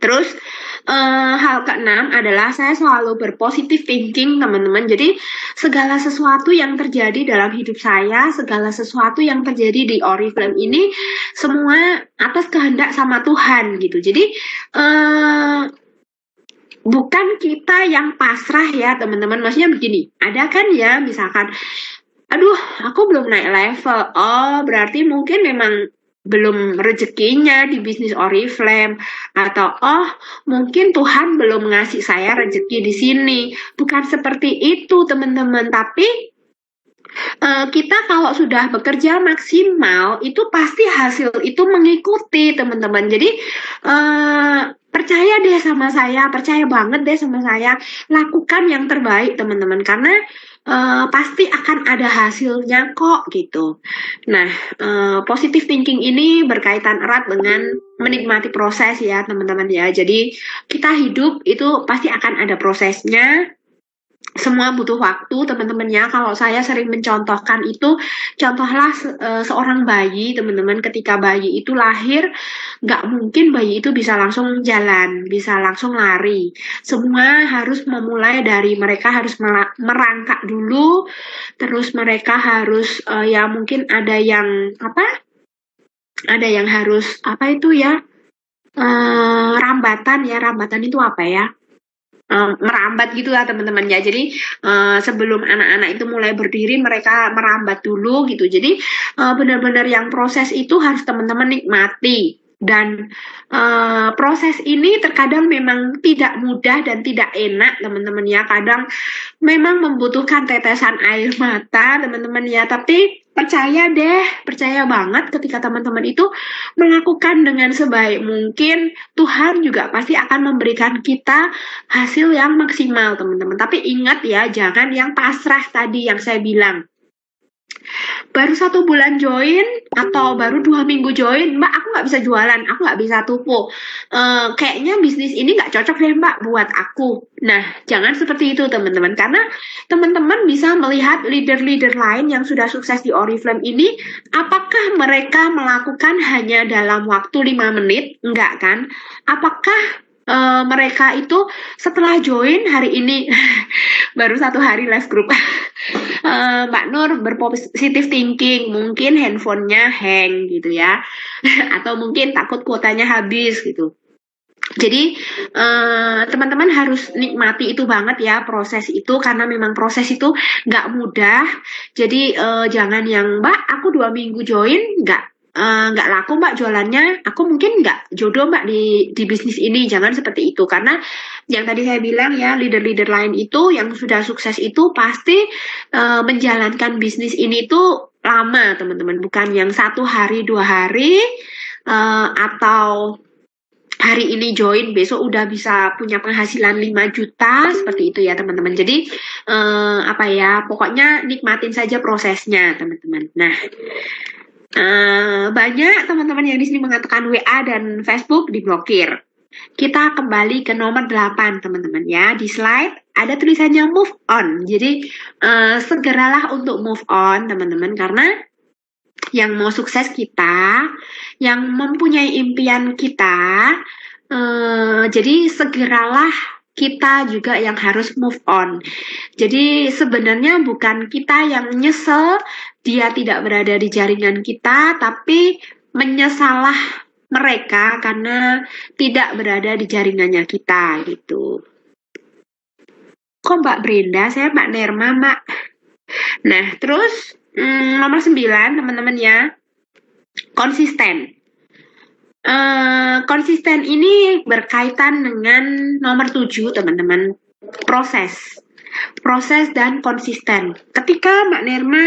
Terus hal keenam adalah saya selalu berpositive thinking, teman-teman. Jadi segala sesuatu yang terjadi dalam hidup saya, segala sesuatu yang terjadi di Oriflame ini, semua atas kehendak sama Tuhan gitu. Jadi bukan kita yang pasrah ya, teman-teman. Maksudnya begini, ada kan ya misalkan, "Aduh, aku belum naik level." Oh, berarti mungkin memang belum rezekinya di bisnis Oriflame, atau oh mungkin Tuhan belum ngasih saya rezeki di sini. Bukan seperti itu, teman-teman. Tapi kita kalau sudah bekerja maksimal itu pasti hasil itu mengikuti, teman-teman. Jadi percaya deh sama saya, percaya banget deh sama saya, lakukan yang terbaik teman-teman, karena pasti akan ada hasilnya kok gitu. Nah, positive thinking ini berkaitan erat dengan menikmati proses ya teman-teman ya. Jadi kita hidup itu pasti akan ada prosesnya, semua butuh waktu teman-teman ya. Kalau saya sering mencontohkan itu, contohlah seorang bayi teman-teman, ketika bayi itu lahir, nggak mungkin bayi itu bisa langsung jalan, bisa langsung lari. Semua harus memulai dari mereka harus merangkak dulu, terus mereka harus ya mungkin ada yang apa? Ada yang harus apa itu ya? Rambatan ya, rambatan itu apa ya? Merambat gitu lah teman-teman ya. Jadi sebelum anak-anak itu mulai berdiri, mereka merambat dulu gitu. Jadi benar-benar yang proses itu harus teman-teman nikmati. Dan proses ini terkadang memang tidak mudah dan tidak enak teman-teman ya. Kadang memang membutuhkan tetesan air mata teman-teman ya. Tapi percaya deh, percaya banget ketika teman-teman itu melakukan dengan sebaik mungkin, Tuhan juga pasti akan memberikan kita hasil yang maksimal teman-teman. Tapi ingat ya, jangan yang pasrah tadi yang saya bilang. Baru 1 bulan join atau baru 2 minggu join, Mbak aku nggak bisa jualan, aku nggak bisa tupo. Kayaknya bisnis ini nggak cocok deh Mbak buat aku. Nah, jangan seperti itu teman-teman, karena teman-teman bisa melihat leader-leader lain yang sudah sukses di Oriflame ini, apakah mereka melakukan hanya dalam waktu 5 menit? Enggak kan? Apakah mereka itu setelah join hari ini baru 1 hari live group Mbak Nur berpositif thinking, mungkin handphonenya hang gitu ya atau mungkin takut kuotanya habis gitu. Jadi teman-teman harus nikmati itu banget ya, proses itu, karena memang proses itu nggak mudah. Jadi jangan yang Mbak aku 2 minggu join nggak laku Mbak jualannya, aku mungkin nggak jodoh Mbak di bisnis ini. Jangan seperti itu, karena yang tadi saya bilang ya, leader-leader lain itu yang sudah sukses itu pasti menjalankan bisnis ini tuh lama teman-teman, bukan yang 1 hari 2 hari atau hari ini join besok udah bisa punya penghasilan 5 juta seperti itu ya teman-teman. Jadi apa ya, pokoknya nikmatin saja prosesnya teman-teman. Nah, banyak teman-teman yang di sini mengatakan WA dan Facebook diblokir. Kita kembali ke nomor 8 teman-teman ya. Di slide ada tulisannya move on. Jadi segeralah untuk move on teman-teman, karena yang mau sukses kita, yang mempunyai impian kita, jadi segeralah kita juga yang harus move on. Jadi sebenarnya bukan kita yang nyesel dia tidak berada di jaringan kita, tapi menyesalah mereka karena tidak berada di jaringannya kita gitu. Kok Mbak Brenda? Saya Mbak Nerma, Mbak. Nah, terus nomor 9 teman-teman ya, konsisten. Konsisten ini berkaitan dengan nomor 7 teman-teman, proses dan konsisten. Ketika Mbak Nerma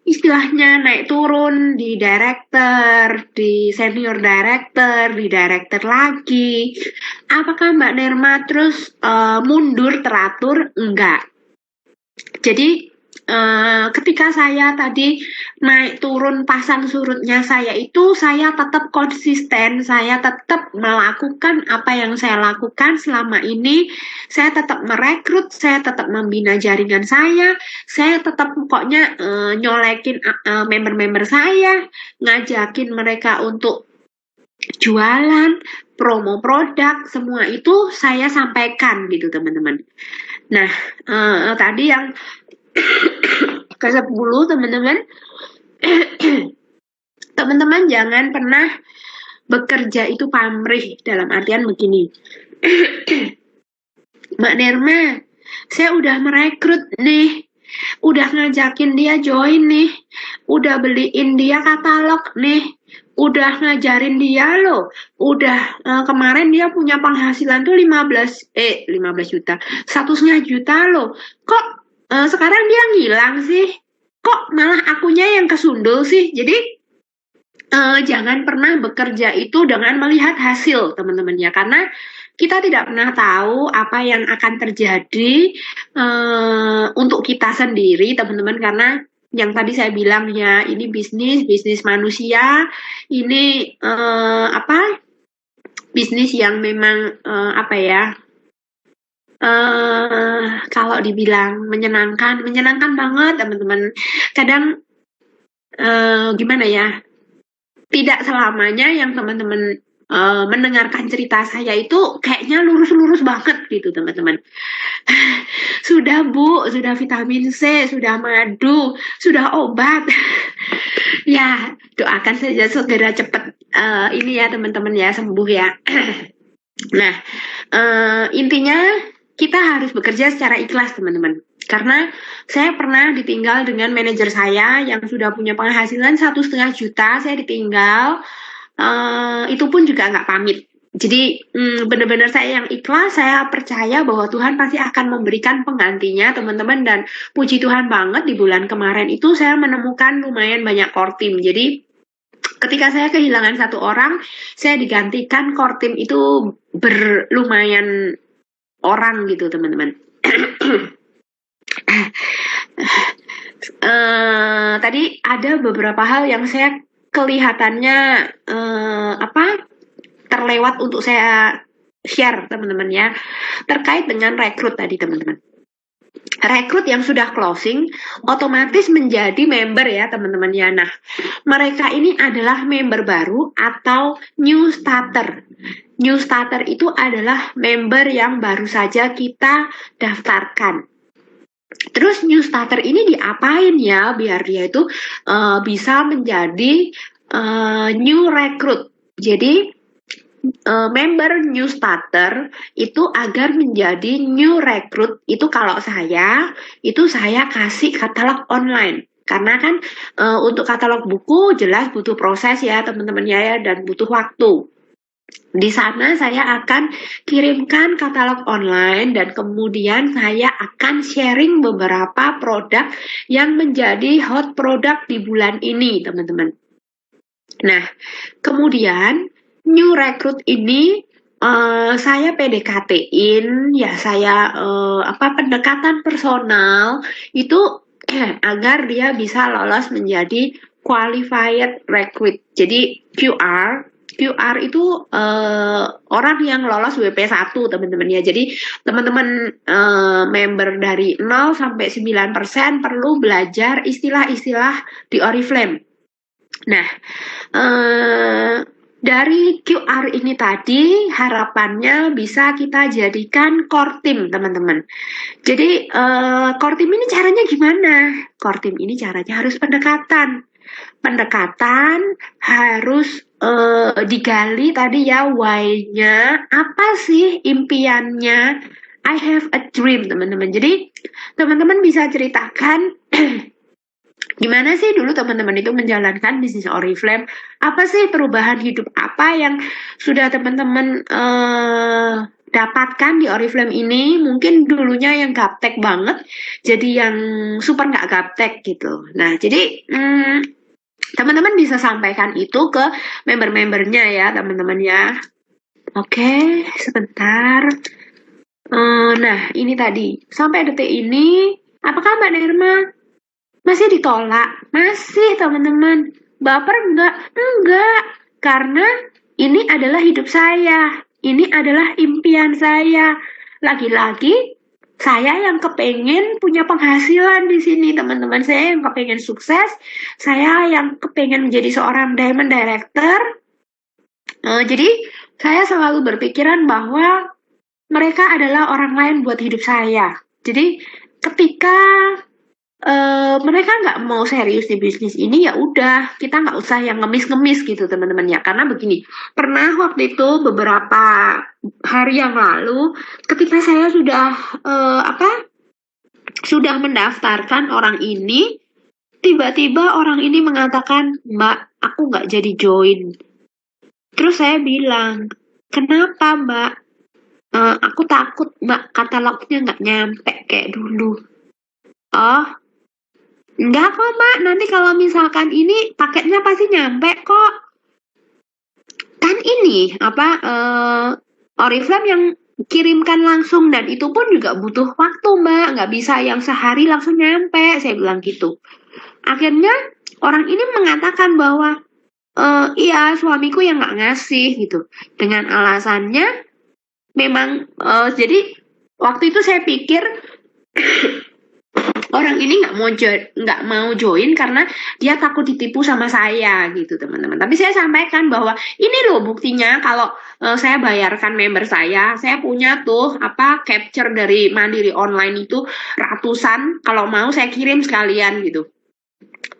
istilahnya naik turun di director, di senior director, di director lagi, apakah Mbak Nerma terus mundur teratur? Enggak. Jadi ketika saya tadi naik turun pasang surutnya saya itu, saya tetap konsisten, saya tetap melakukan apa yang saya lakukan selama ini, saya tetap merekrut, saya tetap membina jaringan saya tetap pokoknya nyolekin member-member saya, ngajakin mereka untuk jualan, promo produk, semua itu saya sampaikan gitu teman-teman. Nah, tadi yang ke-10 teman-teman, teman-teman jangan pernah bekerja itu pamrih, dalam artian begini. Mbak Nerma, saya udah merekrut nih, udah ngajakin dia join nih, udah beliin dia katalog nih, udah ngajarin dia loh, udah kemarin dia punya penghasilan tuh 15 juta, 1,5 juta loh, kok sekarang dia ngilang sih, kok malah akunya yang kesundul sih. Jadi jangan pernah bekerja itu dengan melihat hasil teman-teman ya, karena kita tidak pernah tahu apa yang akan terjadi untuk kita sendiri, teman-teman, karena yang tadi saya bilang ya, ini bisnis manusia, ini bisnis yang memang apa ya, kalau dibilang menyenangkan banget, teman-teman. Kadang gimana ya? Tidak selamanya yang teman-teman mendengarkan cerita saya itu kayaknya lurus-lurus banget gitu, teman-teman. Sudah Bu, sudah vitamin C, sudah madu, sudah obat. Ya, doakan saja segera cepat ini ya teman-teman ya, sembuh ya. Nah, intinya kita harus bekerja secara ikhlas, teman-teman. Karena saya pernah ditinggal dengan manajer saya yang sudah punya penghasilan 1,5 juta, saya ditinggal, itu pun juga nggak pamit. Jadi benar-benar saya yang ikhlas, saya percaya bahwa Tuhan pasti akan memberikan penggantinya, teman-teman. Dan puji Tuhan banget di bulan kemarin itu saya menemukan lumayan banyak core team. Jadi ketika saya kehilangan satu orang, saya digantikan core team itu berlumayan orang gitu, teman-teman. Tadi ada beberapa hal yang saya kelihatannya terlewat untuk saya share, teman-teman ya, terkait dengan rekrut tadi, teman-teman. Rekrut yang sudah closing otomatis menjadi member ya, teman-teman ya. Nah, mereka ini adalah member baru atau new starter. New starter itu adalah member yang baru saja kita daftarkan. Terus new starter ini diapain ya biar dia itu bisa menjadi new recruit. Jadi member new starter itu agar menjadi new recruit itu kalau saya kasih katalog online. Karena kan untuk katalog buku jelas butuh proses ya teman-teman ya, dan butuh waktu. Di sana saya akan kirimkan katalog online dan kemudian saya akan sharing beberapa produk yang menjadi hot product di bulan ini, teman-teman. Nah, kemudian new recruit ini saya PDKT-in ya, saya pendekatan personal itu agar dia bisa lolos menjadi qualified recruit. Jadi QR itu orang yang lolos WP1, teman-teman ya. Jadi teman-teman member dari 0 sampai 9% perlu belajar istilah-istilah di Oriflame. Nah, dari QR ini tadi harapannya bisa kita jadikan core team, teman-teman. Jadi core team ini caranya gimana? Core team ini caranya harus pendekatan harus digali tadi ya, why-nya, apa sih impiannya. I have a dream, teman-teman. Jadi teman-teman bisa ceritakan gimana sih dulu teman-teman itu menjalankan bisnis Oriflame, apa sih perubahan hidup apa yang sudah teman-teman dapatkan di Oriflame ini. Mungkin dulunya yang gaptek banget jadi yang super nggak gaptek gitu. Nah, jadi teman-teman bisa sampaikan itu ke member-membernya ya, teman-teman ya. Oke, sebentar. Nah, ini tadi. Sampai detik ini, apakah Mbak Nirma masih ditolak? Masih, teman-teman. Baper enggak? Enggak. Karena ini adalah hidup saya. Ini adalah impian saya. Lagi-lagi, saya yang kepengen punya penghasilan di sini, teman-teman. Saya yang kepengen sukses. Saya yang kepengen menjadi seorang diamond director. Jadi, saya selalu berpikiran bahwa mereka adalah orang lain buat hidup saya. Jadi, ketika mereka nggak mau serius di bisnis ini, ya udah, kita nggak usah yang ngemis-ngemis gitu, teman-teman ya. Karena begini, pernah waktu itu beberapa hari yang lalu, ketika saya sudah sudah mendaftarkan orang ini, tiba-tiba orang ini mengatakan, "Mbak, aku nggak jadi join." Terus saya bilang, "Kenapa, Mbak?" Aku takut, Mbak, katalognya nggak nyampe kayak dulu. Oh, enggak kok, Mbak. Nanti kalau misalkan ini paketnya pasti nyampe kok. Kan ini Oriflame yang kirimkan langsung, dan itu pun juga butuh waktu Mbak, nggak bisa yang sehari langsung nyampe, saya bilang gitu. Akhirnya orang ini mengatakan bahwa iya suamiku yang nggak ngasih gitu, dengan alasannya memang jadi waktu itu saya pikir orang ini nggak mau join karena dia takut ditipu sama saya gitu teman-teman. Tapi saya sampaikan bahwa ini loh buktinya kalau saya bayarkan member saya punya tuh apa capture dari Mandiri Online itu ratusan. Kalau mau saya kirim sekalian gitu.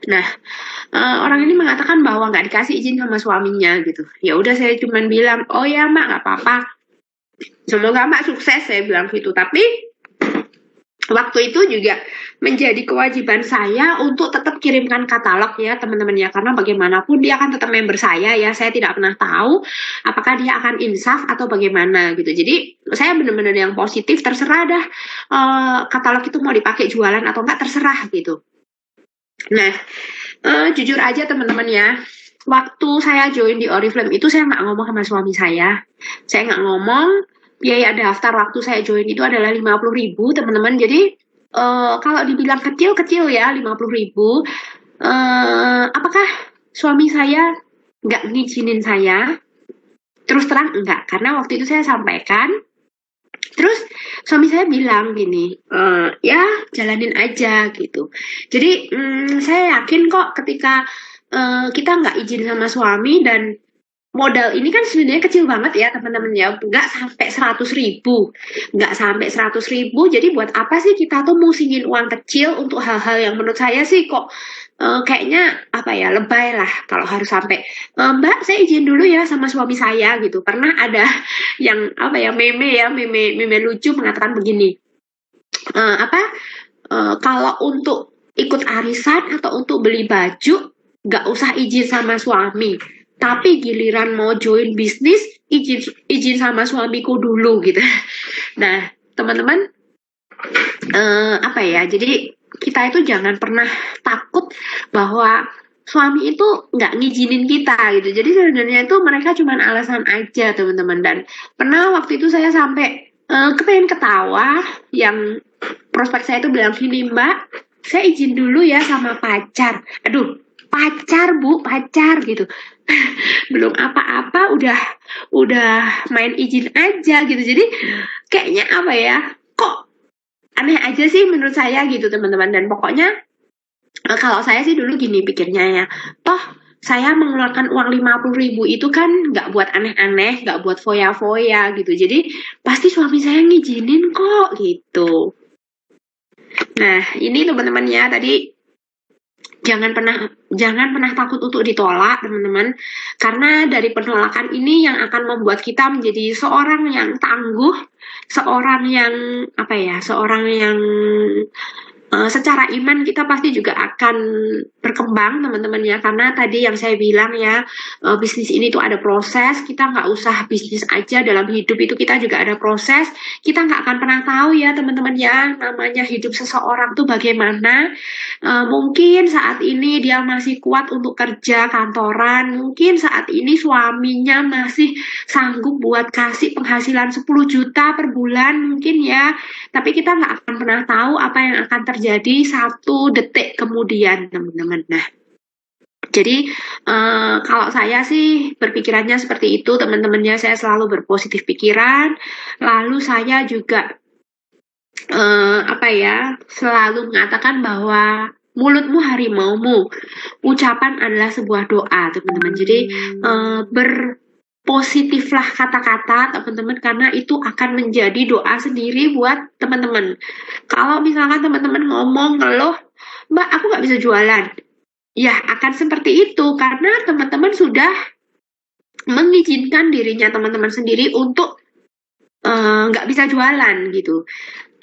Nah, orang ini mengatakan bahwa nggak dikasih izin sama suaminya gitu. Ya udah saya cuman bilang, oh ya Mak nggak apa-apa. Semoga Mak sukses, saya bilang gitu. Tapi waktu itu juga menjadi kewajiban saya untuk tetap kirimkan katalog ya teman-teman ya, karena bagaimanapun dia akan tetap member saya ya, saya tidak pernah tahu apakah dia akan insaf atau bagaimana gitu. Jadi saya benar-benar yang positif, terserah dah katalog itu mau dipakai jualan atau enggak, terserah gitu. Nah, jujur aja teman-teman ya, waktu saya join di Oriflame itu saya nggak ngomong sama suami saya nggak ngomong. Biaya daftar waktu saya join itu adalah 50.000 teman-teman. Jadi kalau dibilang kecil ya 50.000. Apakah suami saya nggak ngizinin saya? Terus terang enggak, karena waktu itu saya sampaikan. Terus suami saya bilang gini, ya jalanin aja gitu. Jadi saya yakin kok ketika kita nggak izin sama suami, dan modal ini kan sebenarnya kecil banget ya teman-teman ya, nggak sampai 100.000, jadi buat apa sih kita tuh musingin uang kecil untuk hal-hal yang menurut saya sih kok kayaknya apa ya, lebay lah kalau harus sampai Mbak saya izin dulu ya sama suami saya gitu. Pernah ada yang apa ya, meme lucu mengatakan begini, kalau untuk ikut arisan atau untuk beli baju nggak usah izin sama suami, tapi giliran mau join bisnis izin sama suamiku dulu gitu. Nah teman-teman, apa ya, jadi kita itu jangan pernah takut bahwa suami itu nggak ngizinin kita gitu. Jadi sebenarnya itu mereka cuma alasan aja teman-teman. Dan pernah waktu itu saya sampai kepengen ketawa, yang prospek saya itu bilang gini, Mbak saya izin dulu ya sama pacar. Aduh, pacar Bu, pacar gitu. Belum apa-apa udah main izin aja gitu. Jadi kayaknya apa ya, kok aneh aja sih menurut saya gitu teman-teman. Dan pokoknya kalau saya sih dulu gini pikirnya ya, toh saya mengeluarkan uang 50.000 itu kan nggak buat aneh-aneh, nggak buat foya-foya gitu. Jadi pasti suami saya ngizinin kok gitu. Nah ini teman-teman ya, tadi jangan pernah takut untuk ditolak teman-teman, karena dari penolakan ini yang akan membuat kita menjadi seorang yang tangguh, seorang yang apa ya, seorang yang secara iman kita pasti juga akan berkembang teman-teman ya. Karena tadi yang saya bilang ya, bisnis ini tuh ada proses. Kita nggak usah bisnis aja, dalam hidup itu kita juga ada proses. Kita nggak akan pernah tahu ya teman-teman ya, namanya hidup seseorang tuh bagaimana. Mungkin saat ini dia masih kuat untuk kerja kantoran, mungkin saat ini suaminya masih sanggup buat kasih penghasilan 10 juta per bulan mungkin ya, tapi kita nggak akan pernah tahu apa yang akan terjadi 1 detik kemudian teman-teman. Nah jadi kalau saya sih berpikirannya seperti itu teman-temannya, saya selalu berpositif pikiran. Lalu saya juga apa ya, selalu mengatakan bahwa mulutmu harimaumu, ucapan adalah sebuah doa teman-teman. Jadi berpositiflah kata-kata teman-teman, karena itu akan menjadi doa sendiri buat teman-teman. Kalau misalkan teman-teman ngomong ngeluh, Mbak aku nggak bisa jualan, ya akan seperti itu karena teman-teman sudah mengizinkan dirinya teman-teman sendiri untuk nggak bisa jualan gitu.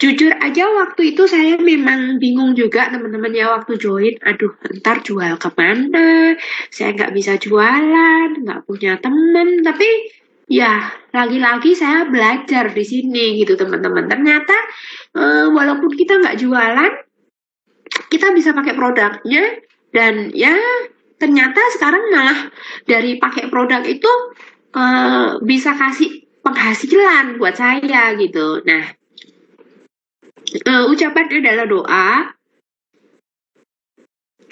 Jujur aja waktu itu saya memang bingung juga teman-teman ya waktu join. Aduh, ntar jual kemana? Saya nggak bisa jualan, nggak punya teman. Tapi ya lagi-lagi saya belajar di sini gitu teman-teman. Ternyata walaupun kita nggak jualan, kita bisa pakai produknya. Dan ya ternyata sekarang malah dari pakai produk itu bisa kasih penghasilan buat saya gitu. Nah, ucapan adalah doa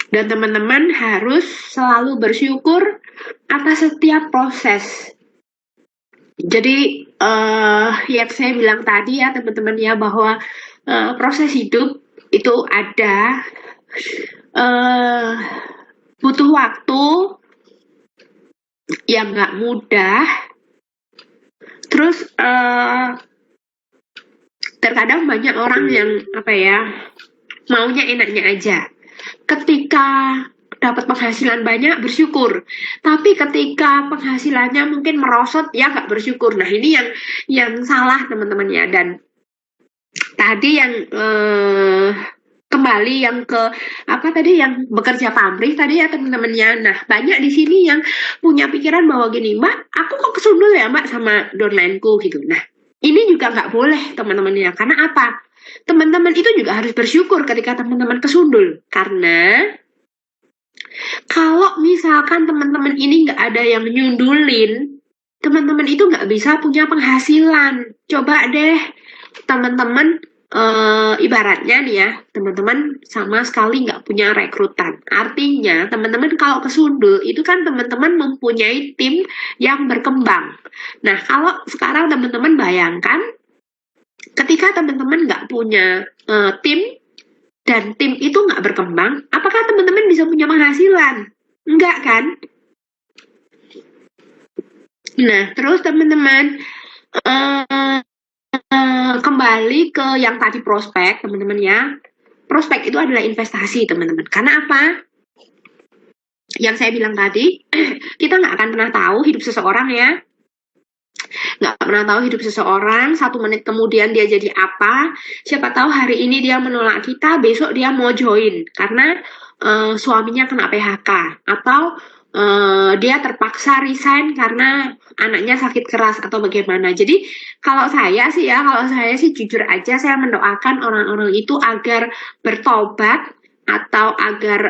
dan teman-teman harus selalu bersyukur atas setiap proses. Jadi yang saya bilang tadi ya teman-teman ya bahwa proses hidup itu ada butuh waktu yang nggak mudah. Terus terkadang banyak orang yang maunya enaknya aja. Ketika dapat penghasilan banyak bersyukur, tapi ketika penghasilannya mungkin merosot ya nggak bersyukur. Nah ini yang salah teman-teman ya. Dan tadi yang kembali yang ke yang bekerja pamrih tadi ya teman-temannya. Nah banyak di sini yang punya pikiran bahwa gini, Mbak, aku kok kesundul ya Mbak sama downline-ku gitu. Nah ini juga nggak boleh teman-temannya. Karena apa? Teman-teman itu juga harus bersyukur ketika teman-teman kesundul. Karena kalau misalkan teman-teman ini nggak ada yang nyundulin, teman-teman itu nggak bisa punya penghasilan. Coba deh teman-teman ibaratnya nih ya, teman-teman sama sekali nggak punya rekrutan. Artinya teman-teman kalau kesundul itu kan teman-teman mempunyai tim yang berkembang. Nah kalau sekarang teman-teman bayangkan ketika teman-teman nggak punya tim dan tim itu nggak berkembang, apakah teman-teman bisa punya penghasilan? Enggak kan? Nah, terus teman-teman kembali ke yang tadi prospek, teman-teman ya. Prospek itu adalah investasi, teman-teman. Karena apa? Yang saya bilang tadi, kita nggak akan pernah tahu hidup seseorang ya. Nggak pernah tahu hidup seseorang, 1 menit kemudian dia jadi apa. Siapa tahu hari ini dia menolak kita, besok dia mau join karena suaminya kena PHK atau dia terpaksa resign karena anaknya sakit keras atau bagaimana. Jadi kalau saya sih jujur aja saya mendoakan orang-orang itu agar bertobat atau agar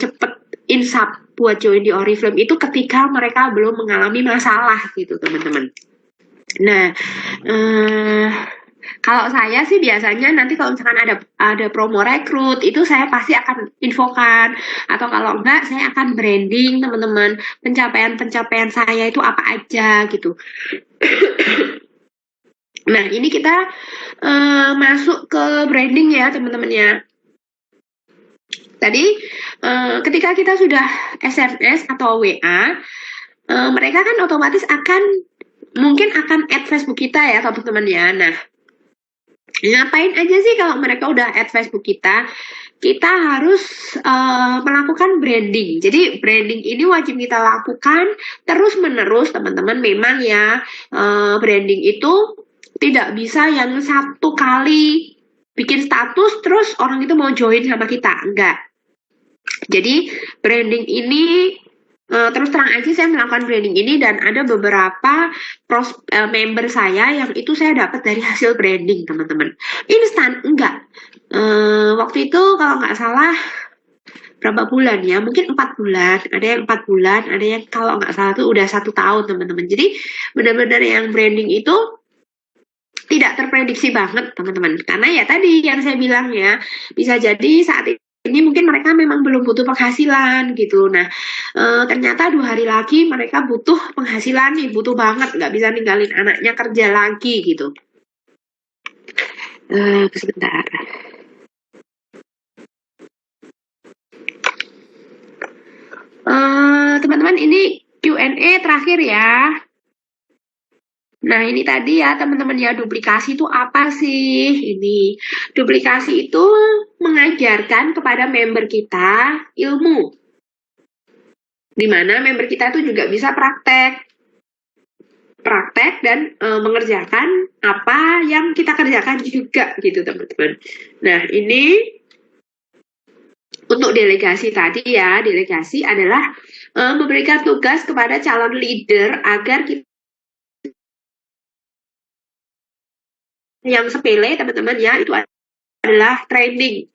cepet insaf buat join di Oriflame itu ketika mereka belum mengalami masalah gitu teman-teman. Nah, kalau saya sih biasanya nanti kalau misalkan ada promo rekrut itu saya pasti akan infokan, atau kalau enggak saya akan branding teman-teman pencapaian saya itu apa aja gitu. Nah ini kita masuk ke branding ya teman-teman ya. Tadi ketika kita sudah SMS atau WA, mereka kan otomatis mungkin akan add Facebook kita ya teman-teman ya. Nah, ngapain aja sih kalau mereka udah add Facebook kita? Kita harus melakukan branding. Jadi branding ini wajib kita lakukan terus-menerus teman-teman. Memang ya branding itu tidak bisa yang satu kali bikin status terus orang itu mau join sama kita. Enggak. Jadi branding ini terus terang aja saya melakukan branding ini dan ada beberapa member saya yang itu saya dapat dari hasil branding teman-teman. Instan enggak. Waktu itu kalau nggak salah berapa bulan ya, mungkin 4 bulan, ada yang 4 bulan, ada yang kalau nggak salah tuh udah 1 tahun teman-teman. Jadi benar-benar yang branding itu tidak terprediksi banget teman-teman, karena ya tadi yang saya bilang ya, bisa jadi saat ini mungkin mereka memang belum butuh penghasilan gitu. Nah ternyata 2 hari lagi mereka butuh penghasilan nih, butuh banget, nggak bisa ninggalin anaknya kerja lagi gitu. Sebentar. Teman-teman ini Q&A terakhir ya. Nah ini tadi ya teman-teman ya, duplikasi itu apa sih? Ini duplikasi itu mengajarkan kepada member kita ilmu, dimana member kita itu juga bisa praktek dan mengerjakan apa yang kita kerjakan juga gitu teman-teman. Nah ini untuk delegasi tadi ya, delegasi adalah memberikan tugas kepada calon leader agar kita yang sepele teman-teman ya, itu adalah training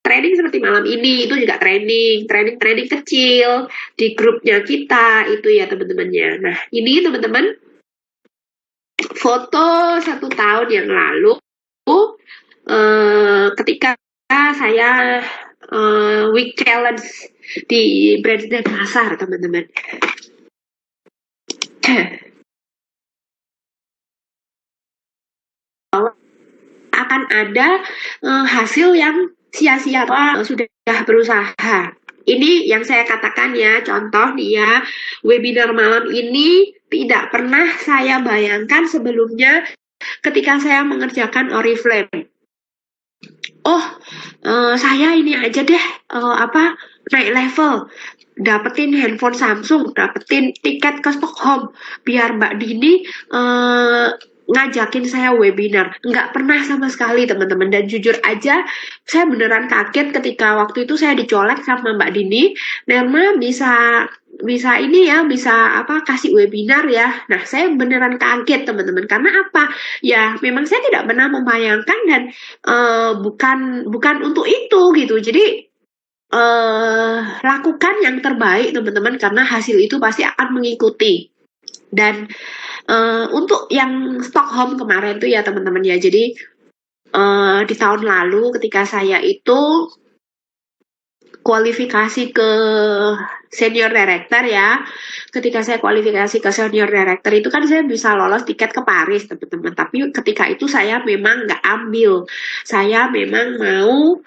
seperti malam ini, itu juga training kecil di grupnya kita itu ya teman-temannya. Nah ini teman-teman foto 1 tahun yang lalu ketika saya week challenge di Brands Denpasar, teman-teman. Akan ada hasil yang sia-sia sudah berusaha. Ini yang saya katakan ya, contoh nih ya, webinar malam ini tidak pernah saya bayangkan sebelumnya ketika saya mengerjakan Oriflame. Saya ini aja deh naik level, dapetin handphone Samsung, dapetin tiket ke Stockholm, biar Mbak Dini ngajakin saya webinar. Nggak pernah sama sekali, teman-teman. Dan jujur aja, saya beneran kaget ketika waktu itu saya dicolek sama Mbak Dini, Nerma bisa ini ya, bisa kasih webinar ya. Nah, saya beneran kaget, teman-teman. Karena apa? Ya, memang saya tidak pernah membayangkan dan bukan untuk itu gitu. Jadi lakukan yang terbaik, teman-teman, karena hasil itu pasti akan mengikuti. Dan untuk yang Stockholm kemarin tuh ya, teman-teman ya, jadi di tahun lalu ketika saya itu kualifikasi ke senior director ya, ketika saya kualifikasi ke senior director itu kan saya bisa lolos tiket ke Paris, teman-teman. Tapi ketika itu saya memang nggak ambil, saya memang mau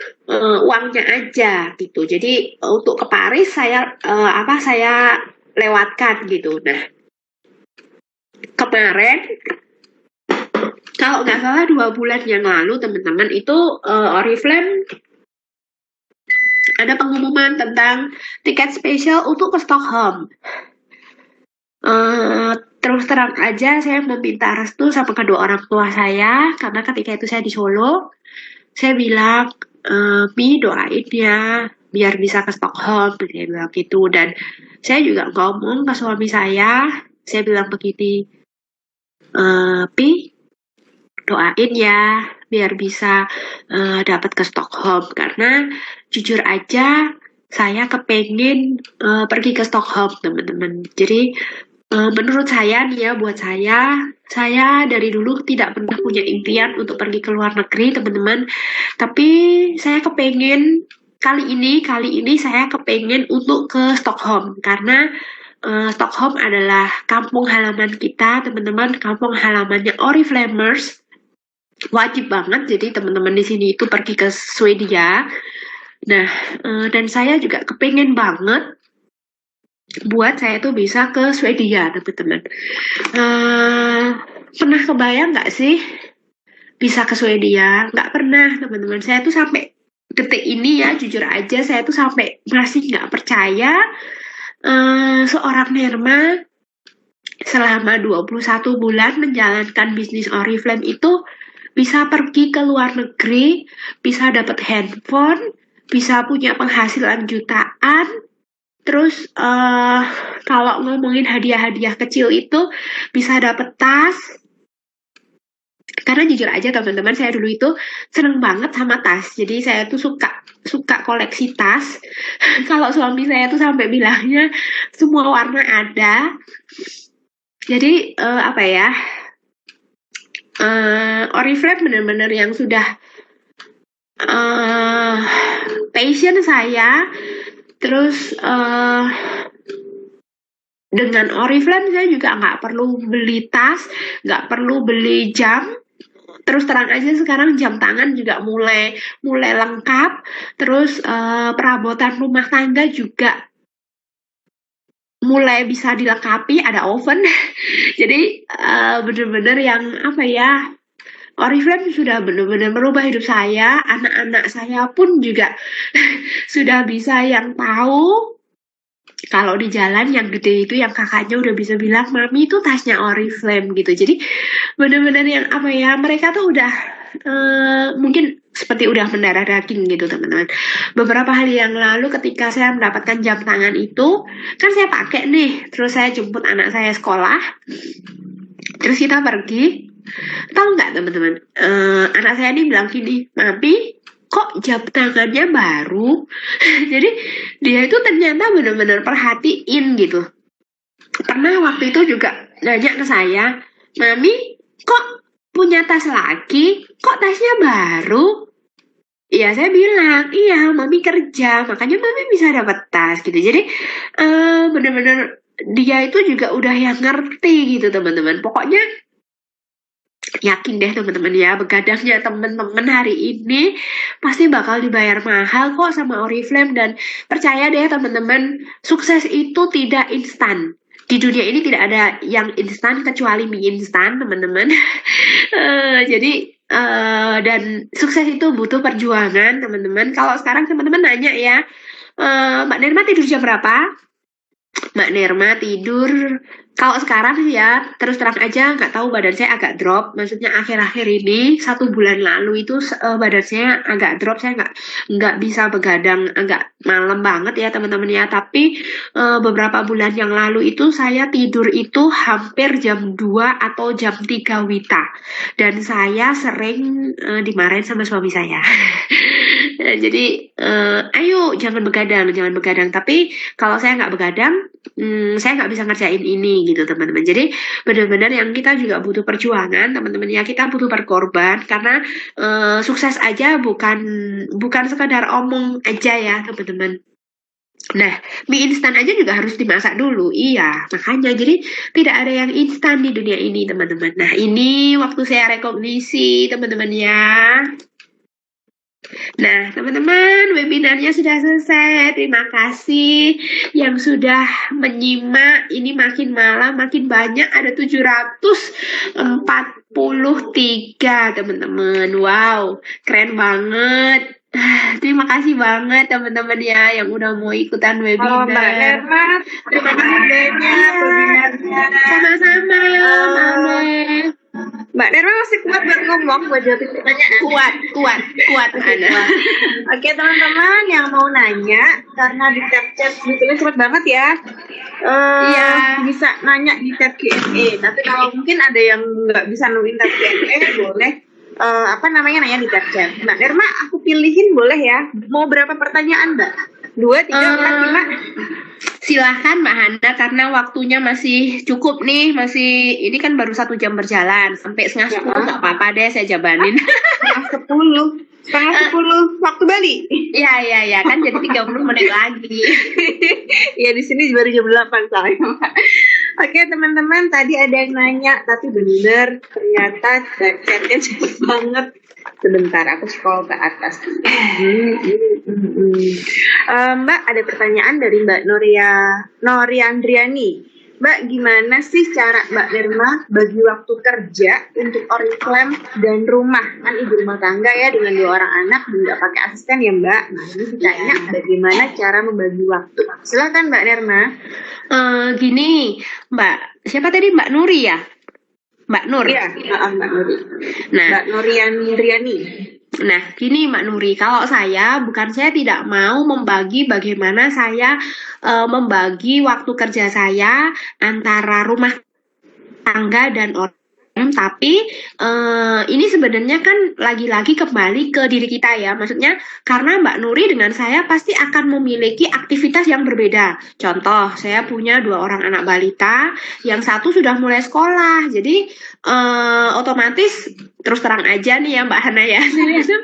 uangnya aja gitu. Jadi untuk ke Paris saya saya lewatkan gitu. Nah, kemarin kalau nggak salah 2 bulan yang lalu, teman-teman, itu Oriflame ada pengumuman tentang tiket spesial untuk ke Stockholm. Terus terang aja saya meminta restu sama kedua orang tua saya, karena ketika itu saya di Solo, saya bilang, Mi doain ya biar bisa ke Stockholm, saya bilang gitu. Dan saya juga ngomong ke suami saya bilang begini, Pi doain ya biar bisa dapat ke Stockholm, karena jujur aja saya kepengen pergi ke Stockholm, teman-teman. Jadi menurut saya nih ya, buat saya dari dulu tidak pernah punya impian untuk pergi ke luar negeri, teman-teman. Tapi saya kepengen kali ini saya kepengen untuk ke Stockholm, karena Stockholm adalah kampung halaman kita, teman-teman, kampung halamannya Oriflamers. Wajib banget jadi teman-teman di sini itu pergi ke Swedia. Nah, dan saya juga kepengen banget buat saya tuh bisa ke Swedia, teman-teman. Pernah kebayang nggak sih bisa ke Swedia? Nggak pernah, teman-teman. Saya tuh sampai detik ini ya, jujur aja, saya tuh sampai masih nggak percaya seorang Nerma selama 21 bulan menjalankan bisnis Oriflame itu bisa pergi ke luar negeri, bisa dapat handphone, bisa punya penghasilan jutaan. Terus kalau ngomongin hadiah-hadiah kecil itu bisa dapat tas. Karena jujur aja, teman-teman, saya dulu itu seneng banget sama tas. Jadi saya tuh suka koleksi tas. Kalau suami saya tuh sampai bilangnya semua warna ada. Jadi Oriflame benar-benar yang sudah passion saya. Terus dengan Oriflame saya juga nggak perlu beli tas, nggak perlu beli jam. Terus terang aja sekarang jam tangan juga mulai lengkap. Terus perabotan rumah tangga juga mulai bisa dilengkapi, ada oven. Jadi bener-bener yang Oriflame sudah benar-benar merubah hidup saya. Anak-anak saya pun juga sudah bisa yang tahu kalau di jalan yang gede itu, yang kakaknya udah bisa bilang, Mami itu tasnya Oriflame gitu. Jadi benar-benar yang mereka tuh udah mungkin seperti udah mendarah daging gitu, teman-teman. Beberapa hari yang lalu ketika saya mendapatkan jam tangan itu, kan saya pakai nih, terus saya jemput anak saya sekolah, terus kita pergi. Tahu nggak, teman-teman, anak saya ini bilang gini, Mami kok jam tangannya baru? Jadi dia itu ternyata benar-benar perhatiin gitu. Pernah waktu itu juga nanya ke saya, Mami kok punya tas lagi? Kok tasnya baru? Iya, saya bilang, iya, mami kerja, makanya mami bisa dapat tas gitu. Jadi bener-bener dia itu juga udah yang ngerti gitu teman-teman. Pokoknya yakin deh teman-teman ya, begadangnya teman-teman hari ini pasti bakal dibayar mahal kok sama Oriflame. Dan percaya deh teman-teman, sukses itu tidak instan. Di dunia ini tidak ada yang instan kecuali mie instan teman-teman. Jadi dan sukses itu butuh perjuangan teman-teman. Kalau sekarang teman-teman nanya ya, Mbak Nirma tidur jam berapa? Mbak Nirma tidur kalau sekarang sih ya terus terang aja nggak tahu, badan saya agak drop. Maksudnya akhir-akhir ini 1 bulan lalu itu badan saya agak drop. Saya nggak bisa begadang agak malam banget ya teman-teman ya. Tapi beberapa bulan yang lalu itu saya tidur itu hampir jam 2 atau jam 3 Wita. Dan saya sering dimarahin sama suami saya. Jadi ayo jangan begadang. Tapi kalau saya nggak begadang, saya nggak bisa ngerjain ini gitu teman-teman. Jadi benar-benar yang kita juga butuh perjuangan teman-teman ya, kita butuh berkorban karena sukses aja bukan sekadar omong aja ya teman-teman. Nah, mie instan aja juga harus dimasak dulu. Iya, makanya jadi tidak ada yang instan di dunia ini teman-teman. Nah, ini waktu saya rekognisi teman-teman ya. Nah, teman-teman, webinarnya sudah selesai. Terima kasih yang sudah menyimak. Ini makin malam, makin banyak. Ada 743, teman-teman. Wow, keren banget. Terima kasih banget, teman-teman ya, yang udah mau ikutan webinar. Mbak Nirma, terima kasih banyak webinarnya. Sama-sama, Mama. Mbak Nirma masih kuat buat ngomong, buat jawab pertanyaan. Kuat, Ana. Oke teman-teman yang mau nanya, karena di tab chat sebetulnya cepet banget ya. Iya. Bisa nanya di tab Q&A. Tapi kalau mungkin ada yang nggak bisa nemuin tab Q&A, boleh nanya di tab chat. Mbak Nirma, aku pilihin boleh ya? Mau berapa pertanyaan, Mbak? 2, 3, 4, 5? Silahkan Mbak Hana, karena waktunya masih cukup nih, ini kan baru 1 jam berjalan, sampai setengah 10 nggak apa-apa deh saya jabanin. Setengah 10 waktu Bali. Iya, kan jadi 30 menit lagi. Iya, di sini baru jam 8 soalnya. Oke teman-teman, tadi ada yang nanya, tapi bener ternyata chatnya cepet banget. Sebentar, aku scroll ke atas. Mbak, ada pertanyaan dari Mbak Noriandriani. Mbak, gimana sih cara Mbak Nirma bagi waktu kerja untuk Oriflame dan rumah? Kan ibu rumah tangga ya, dengan 2 orang anak, nggak pakai asisten ya Mbak. Nah, ini ditanya bagaimana cara membagi waktu. Silakan Mbak Nirma. Gini, Mbak, siapa tadi, Mbak Nuri ya? Mbak Nur. Iya, Mbak Nuri. Nah, Mbak Noriandriani. Nah, gini Mbak Nuri, kalau saya tidak mau membagi bagaimana saya membagi waktu kerja saya antara rumah tangga dan orang. Tapi ini sebenarnya kan lagi-lagi kembali ke diri kita ya. Maksudnya karena Mbak Nuri dengan saya pasti akan memiliki aktivitas yang berbeda. Contoh, saya punya 2 orang anak balita, yang satu sudah mulai sekolah. Jadi otomatis terus terang aja nih ya Mbak Hana ya, saya tuh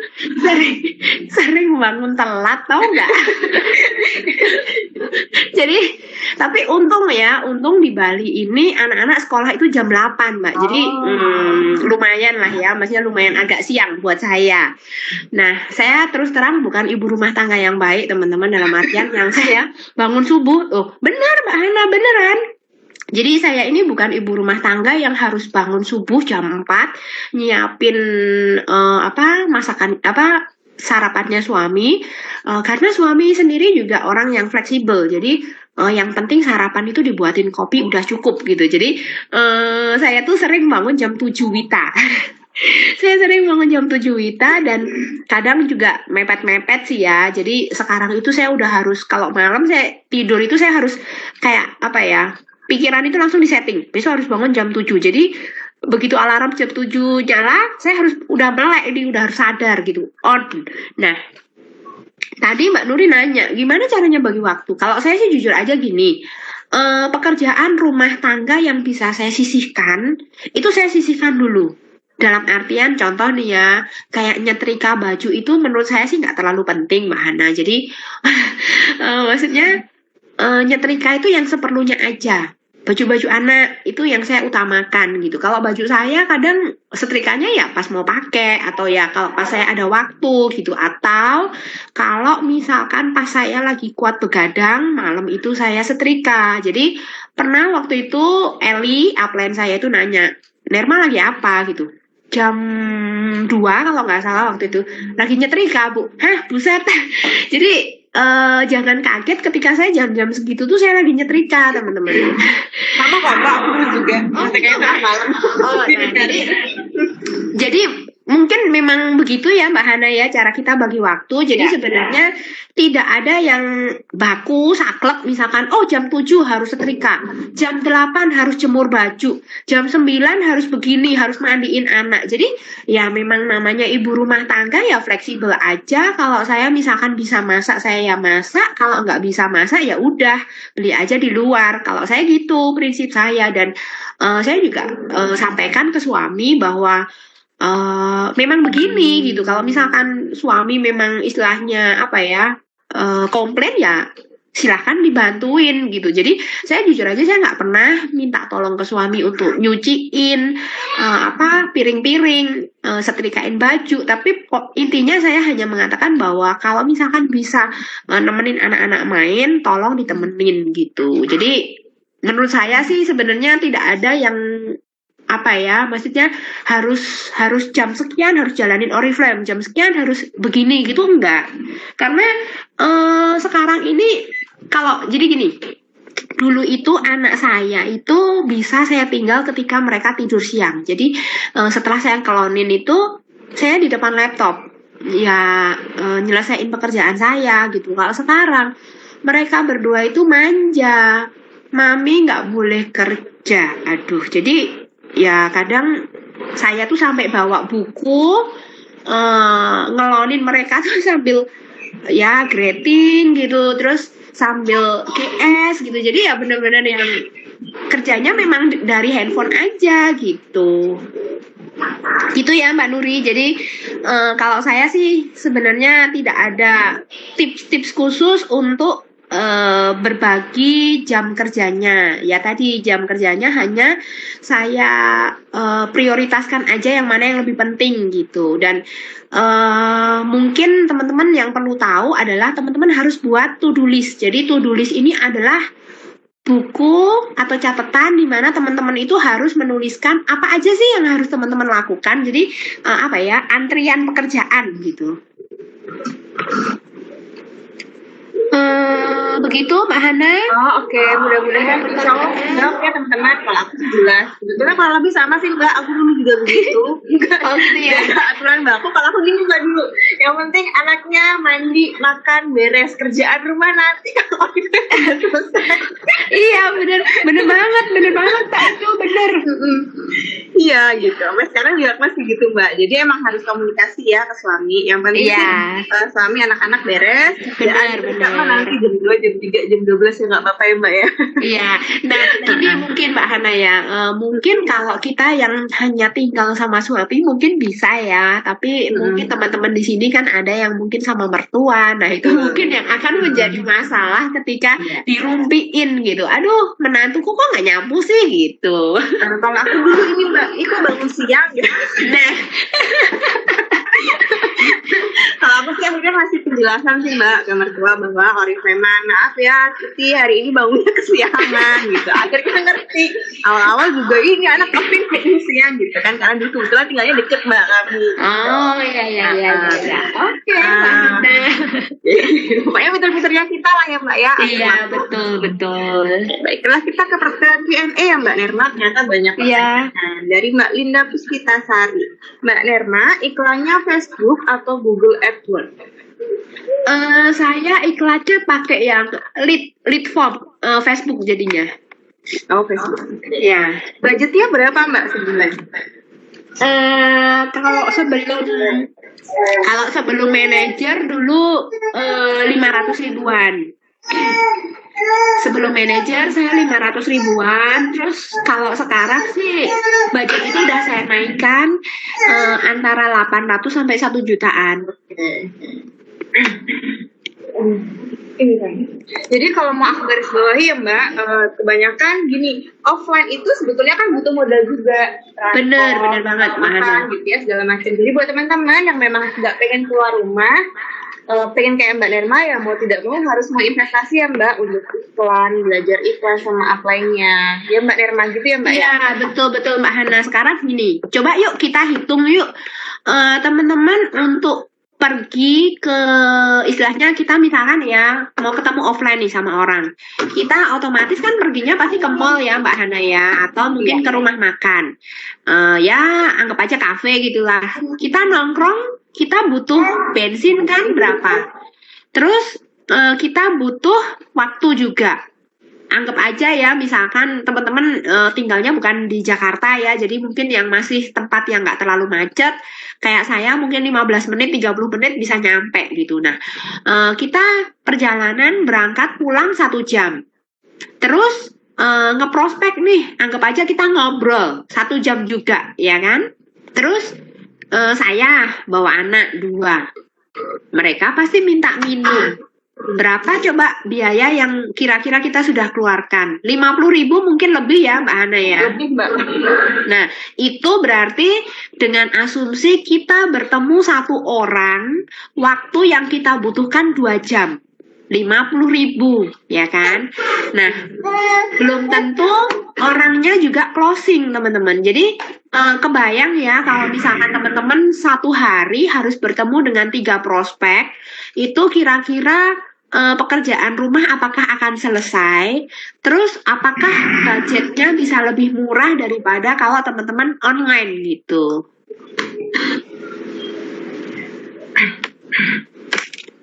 sering bangun telat, tahu nggak? Jadi tapi untung di Bali ini anak-anak sekolah itu jam 8 Mbak. Jadi lumayan lah ya, maksudnya lumayan agak siang buat saya. Nah, saya terus terang bukan ibu rumah tangga yang baik teman-teman, dalam artian yang saya bangun subuh. Oh benar Mbak Hana, beneran. Jadi saya ini bukan ibu rumah tangga yang harus bangun subuh jam 4 nyiapin sarapannya suami, karena suami sendiri juga orang yang fleksibel. Jadi yang penting sarapan itu dibuatin kopi udah cukup gitu. Jadi saya tuh sering bangun jam 7 Wita. Saya sering bangun jam 7 Wita dan kadang juga mepet-mepet sih ya. Jadi sekarang itu saya udah harus, kalau malam saya tidur itu saya harus kayak pikiran itu langsung disetting. Besok harus bangun jam 7. Jadi begitu alarm jam 7 nyala, saya harus udah melek, ini udah harus sadar gitu. On. Nah, tadi Mbak Nuri nanya, gimana caranya bagi waktu? Kalau saya sih jujur aja gini, pekerjaan rumah tangga yang bisa saya sisihkan, itu saya sisihkan dulu. Dalam artian contoh nih ya, kayak nyetrika baju itu menurut saya sih nggak terlalu penting, Mbak Hana. Jadi maksudnya nyetrika itu yang seperlunya aja. Baju-baju anak itu yang saya utamakan gitu. Kalau baju saya kadang setrikanya ya pas mau pakai atau ya kalau pas saya ada waktu gitu. Atau kalau misalkan pas saya lagi kuat begadang, malam itu saya setrika. Jadi pernah waktu itu Eli, upline saya itu nanya, Nerma lagi apa gitu. Jam 2 kalau nggak salah waktu itu lagi nyetrika, Bu. Hah, buset. Jadi jangan kaget ketika saya jam-jam segitu tuh saya lagi nyetrika, teman-teman. Sama kok Mbak, aku dulu juga. Kayaknya tengah malam. Oh, nah, jadi mungkin memang begitu ya Mbak Hana ya cara kita bagi waktu. Jadi sebenarnya tidak ada yang baku saklek misalkan jam 7 harus setrika, jam 8 harus jemur baju, jam 9 harus begini, harus mandiin anak. Jadi ya memang namanya ibu rumah tangga ya fleksibel aja. Kalau saya misalkan bisa masak saya ya masak, kalau nggak bisa masak ya udah beli aja di luar. Kalau saya gitu prinsip saya dan saya juga sampaikan ke suami bahwa memang begini gitu. Kalau misalkan suami memang istilahnya apa ya komplain ya silahkan dibantuin gitu. Jadi saya jujur aja saya nggak pernah minta tolong ke suami untuk nyuciin piring-piring, setrikain baju. Tapi intinya saya hanya mengatakan bahwa kalau misalkan bisa nemenin anak-anak main, tolong ditemenin gitu. Jadi menurut saya sih sebenarnya tidak ada yang maksudnya harus jam sekian harus jalanin Oriflame, jam sekian harus begini gitu, enggak. Karena sekarang ini jadi gini, dulu itu anak saya itu bisa saya tinggal ketika mereka tidur siang. Jadi setelah saya klonin itu saya di depan laptop ya nyelesain pekerjaan saya gitu. Kalau sekarang mereka berdua itu manja, mami nggak boleh kerja, aduh. Jadi ya kadang saya tuh sampai bawa buku ngelonin mereka tuh sambil ya grading gitu, terus sambil GS gitu. Jadi ya benar-benar yang kerjanya memang dari handphone aja gitu. Gitu ya Mbak Nuri. Jadi kalau saya sih sebenarnya tidak ada tips-tips khusus untuk berbagi jam kerjanya. Ya tadi jam kerjanya hanya saya prioritaskan aja yang mana yang lebih penting gitu. Dan mungkin teman-teman yang perlu tahu adalah teman-teman harus buat to-do list. Jadi to-do list ini adalah buku atau catatan di mana teman-teman itu harus menuliskan apa aja sih yang harus teman-teman lakukan. Jadi antrian pekerjaan gitu. Begitu Mbak Hana. Oke. Mudah-mudahan insya Allah jawab ya teman-teman. Kalau aku sih jelas sebetulnya kalau lebih sama sih Mbak, aku dulu juga begitu. Gitu ya. Aturan Mbak, aku kalau aku gini Mbak dulu, yang penting anaknya mandi, makan, beres, kerjaan rumah nanti kalau itu udah selesai. Iya bener banget Mbak, itu bener. Iya gitu. Sampai sekarang juga masih gitu Mbak. Jadi emang harus komunikasi ya ke suami. Yang penting sih suami anak-anak beres. Benar. Nanti jam 2, jam 3, jam 12 ya nggak apa-apa ya Mbak ya. Iya. Nah ini mungkin Mbak Hana ya. Mungkin kalau kita yang hanya tinggal sama suami mungkin bisa ya. Tapi mungkin teman-teman di sini kan ada yang mungkin sama mertua. Nah itu mungkin yang akan menjadi masalah ketika dirumpiin gitu. Aduh menantuku kok nggak nyapu sih gitu. Kalau aku dulu ini Mbak, itu bangun siang gitu. Nah kalau aku sih akhirnya masih penjelasan sih Mbak ke mertua bahwa Oriflame maaf ya Tuti hari ini bangunnya kesiangan gitu. Akhirnya kita ngerti. Awal-awal juga ini anak kepin kayak siang gitu kan, karena dulu kebetulan tinggalnya deket Mbak kami. Oh iya. Oke. Pokoknya fitur-fiturnya kita lah ya Mbak ya. Iya betul. Baiklah kita ke pertanyaan Q&A ya Mbak Nerma, ternyata banyak pertanyaan dari Mbak Linda Puspitasari. Mbak Nerma, iklannya Facebook atau Google AdWords? Saya iklannya pakai yang lead form Facebook jadinya. Oh Facebook. Ya. Budgetnya berapa Mbak sebulan? Kalau sebelum manajer dulu 500 ribuan. Sebelum manajer saya 500 ribuan, terus kalau sekarang sih budget itu udah saya naikkan antara 800 sampai 1 jutaan. Ini kan. Jadi kalau mau aku garis bawahi ya Mbak, kebanyakan gini, offline itu sebetulnya kan butuh modal juga. Bener banget Mbak Hana. Makan gitu ya segala macam. Jadi buat teman-teman yang memang nggak pengen keluar rumah, pengen kayak Mbak Nerma ya mau tidak mau harus mau investasi ya Mbak untuk iklan, belajar iklan sama upline-nya. Ya Mbak Nerma gitu ya Mbak ya. Iya, betul Mbak Hana. Sekarang gini, coba yuk kita hitung yuk teman-teman untuk pergi ke istilahnya kita misalkan ya mau ketemu offline nih sama orang, kita otomatis kan perginya pasti ke mall ya Mbak Hana ya, atau mungkin ke rumah makan. Ya anggap aja kafe gitulah. Kita nongkrong, kita butuh bensin kan berapa, terus kita butuh waktu juga. Anggap aja ya misalkan teman-teman tinggalnya bukan di Jakarta ya, jadi mungkin yang masih tempat yang nggak terlalu macet kayak saya mungkin 15 menit 30 menit bisa nyampe gitu. Nah kita perjalanan berangkat pulang 1 jam, terus ngeprospek nih, anggap aja kita ngobrol 1 jam juga ya kan. Terus saya bawa anak 2, mereka pasti minta minum. Berapa coba biaya yang kira-kira kita sudah keluarkan? 50.000 mungkin lebih ya Mbak Hana ya? Lebih Mbak. Nah itu berarti dengan asumsi kita bertemu 1 orang, waktu yang kita butuhkan 2 jam. 50.000 ya kan. Nah belum tentu orangnya juga closing teman-teman. Jadi kebayang ya kalau misalkan teman-teman 1 hari harus bertemu dengan 3 prospek, itu kira-kira pekerjaan rumah apakah akan selesai, terus apakah budgetnya bisa lebih murah daripada kalau teman-teman online gitu.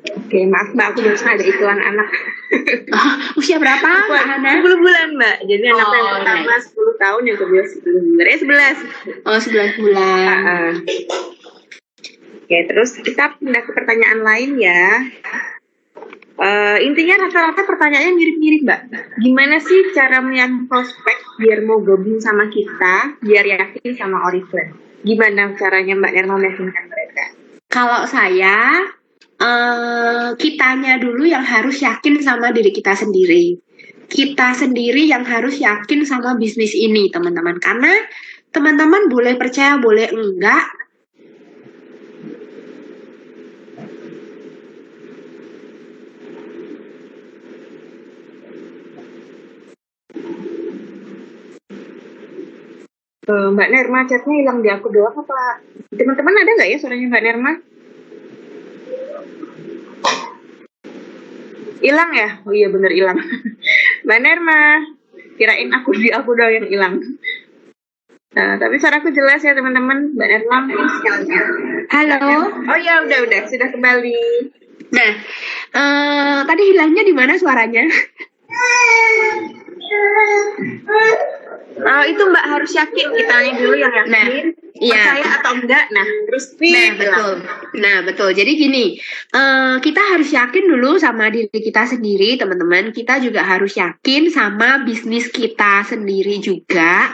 Oke, maaf Mbak, aku barusan ada iklan anak. Usia berapa Mbak Hana? 10 bulan Mbak, jadi anak yang pertama 10 tahun, yang kedua 10 bulan. 11. Oh 11 bulan. Oke, terus kita pindah ke pertanyaan lain ya. Intinya rata-rata pertanyaannya mirip-mirip Mbak. Gimana sih cara meyakinkan prospek biar mau gabung sama kita, biar yakin sama Oriflame? Gimana caranya Mbak Nerma meyakinkan mereka? Kalau saya, kitanya dulu yang harus yakin sama diri kita sendiri. Kita sendiri yang harus yakin sama bisnis ini, teman-teman. Karena teman-teman boleh percaya, boleh enggak, Mbak Nerma, chatnya hilang di aku doang apa? Teman-teman ada nggak ya suaranya Mbak Nerma? Hilang ya? Oh iya bener hilang. Mbak Nerma, kirain di aku doang yang hilang. Nah, tapi suaraku jelas ya teman-teman. Mbak Nerma, halo. oh ya udah sudah kembali. Nah, tadi hilangnya di mana suaranya? Itu Mbak harus yakin, kitanya dulu yang yakin, percaya atau enggak. Nah, terus betul. Jadi gini, kita harus yakin dulu sama diri kita sendiri, teman-teman. Kita juga harus yakin sama bisnis kita sendiri juga.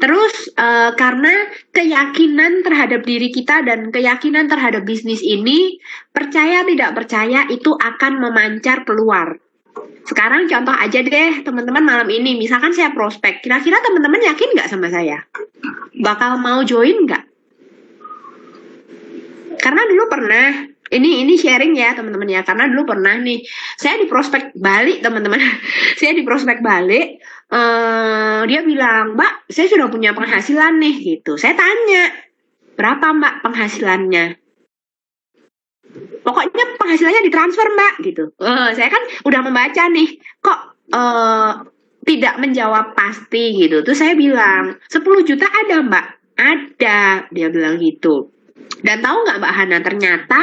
Terus karena keyakinan terhadap diri kita dan keyakinan terhadap bisnis ini, percaya tidak percaya itu akan memancar keluar. Sekarang contoh aja deh teman-teman malam ini, misalkan saya prospek, kira-kira teman-teman yakin nggak sama saya? Bakal mau join nggak? Karena dulu pernah, ini sharing ya teman-teman ya, karena dulu pernah nih, saya di prospek balik teman-teman, saya di prospek balik, dia bilang, Mbak, saya sudah punya penghasilan nih gitu. Saya tanya, berapa Mbak penghasilannya? Pokoknya penghasilannya ditransfer Mbak gitu. Saya kan udah membaca nih, kok tidak menjawab pasti gitu. Terus saya bilang 10 juta ada Mbak? Ada, dia bilang gitu. Dan tahu nggak Mbak Hana, ternyata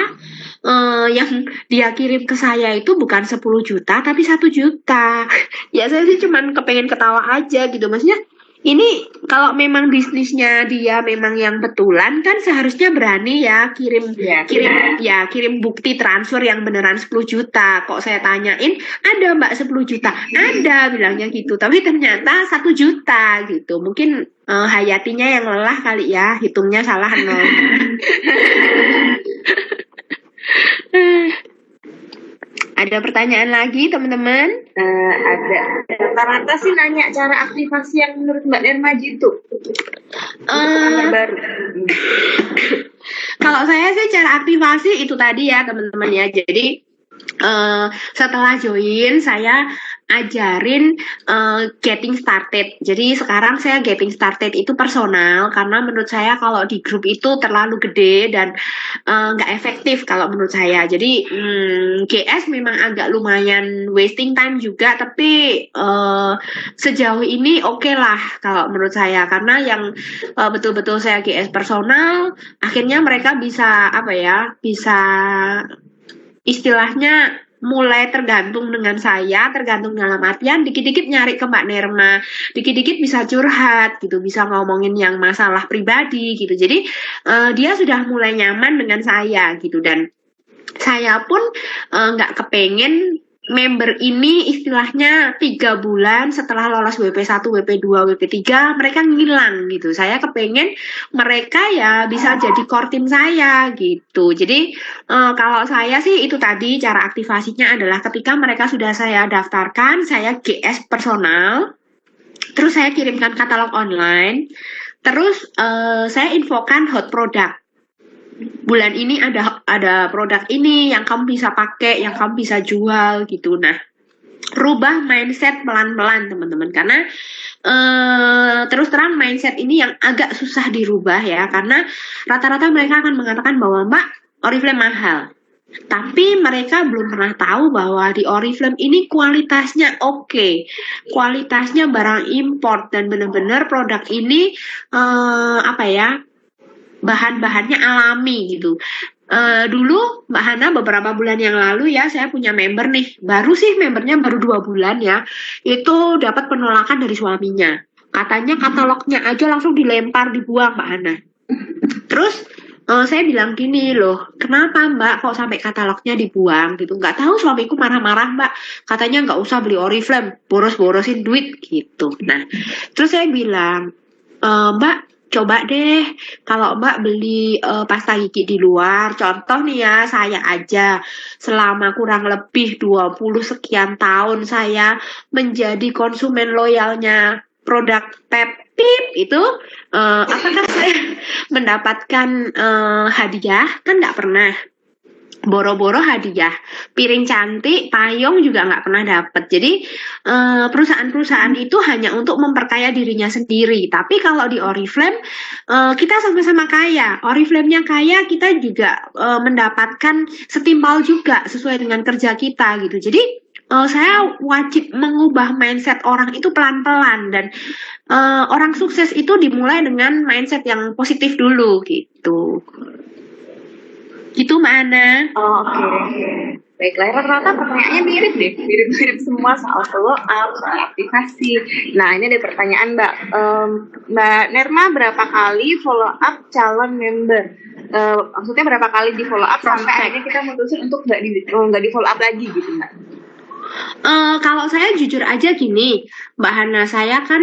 yang dia kirim ke saya itu bukan 10 juta tapi 1 juta. Ya saya sih cuman kepengen ketawa aja gitu. Maksudnya Ini kalau memang bisnisnya dia memang yang betulan kan seharusnya berani ya kirim Iya. kirim bukti transfer yang beneran 10 juta. Kok saya tanyain, ada Mbak 10 juta? Ada bilangnya gitu. Tapi ternyata 1 juta gitu. Mungkin Hayatinya yang lelah kali ya, hitungnya salah nolnya. Ada pertanyaan lagi teman-teman? Ada. Rata-rata sih nanya cara aktivasi yang menurut Mbak Nirma gitu. Eh, Baru. Kalau saya sih cara aktivasi itu tadi ya teman-teman ya. Jadi setelah join saya ajarin getting started. Jadi sekarang saya getting started itu personal karena menurut saya kalau di grup itu terlalu gede dan nggak efektif kalau menurut saya. Jadi GS memang agak lumayan wasting time juga, tapi sejauh ini oke lah kalau menurut saya karena yang betul-betul saya GS personal, akhirnya mereka bisa bisa istilahnya mulai tergantung dengan saya, tergantung dalam artian dikit-dikit nyari ke Mbak Nirma, dikit-dikit bisa curhat gitu, bisa ngomongin yang masalah pribadi gitu. Jadi dia sudah mulai nyaman dengan saya gitu dan saya pun nggak kepengen member ini istilahnya 3 bulan setelah lolos WP1, WP2, WP3 mereka ngilang gitu. Saya kepengen mereka ya bisa jadi core team saya gitu. Jadi kalau saya sih itu tadi cara aktivasinya adalah ketika mereka sudah saya daftarkan, saya GS personal, terus saya kirimkan katalog online, terus saya infokan hot product. Bulan ini ada produk ini yang kamu bisa pakai, yang kamu bisa jual gitu. Nah, rubah mindset pelan-pelan teman-teman karena terus terang mindset ini yang agak susah dirubah ya karena rata-rata mereka akan mengatakan bahwa Mbak Oriflame mahal. Tapi mereka belum pernah tahu bahwa di Oriflame ini kualitasnya oke. Kualitasnya barang import dan benar-benar produk ini bahan-bahannya alami gitu. Dulu Mbak Hana beberapa bulan yang lalu ya saya punya member nih, membernya baru 2 bulan ya, itu dapat penolakan dari suaminya. Katanya katalognya aja langsung dilempar, dibuang Mbak Hana. Terus saya bilang gini loh, kenapa Mbak kok sampai katalognya dibuang gitu? Nggak tahu suamiku marah-marah Mbak, katanya nggak usah beli Oriflame, boros-borosin duit gitu. Nah, terus saya bilang, Mbak coba deh kalau Mbak beli pasta gigi di luar, contoh nih ya saya aja selama kurang lebih 20 sekian tahun saya menjadi konsumen loyalnya produk Pepip itu, apakah saya mendapatkan hadiah? Kan nggak pernah. Boro-boro hadiah, piring cantik, payung juga nggak pernah dapet. Jadi perusahaan-perusahaan itu hanya untuk memperkaya dirinya sendiri. Tapi kalau di Oriflame kita sama-sama kaya. Oriflame-nya kaya, kita juga mendapatkan setimpal juga sesuai dengan kerja kita gitu. Jadi saya wajib mengubah mindset orang itu pelan-pelan dan orang sukses itu dimulai dengan mindset yang positif dulu gitu. Gitu Mbak Ana. Oh, oke. Baiklah, rata-rata pertanyaannya mirip deh, mirip-mirip semua soal follow up, soal aktivasi. Nah, ini ada pertanyaan Mbak. Mbak Nirma berapa kali follow up calon member? Maksudnya berapa kali di follow up sampai akhirnya kita mutusin untuk nggak di follow up lagi gitu Mbak? Kalau saya jujur aja gini, Mbak Hana, saya kan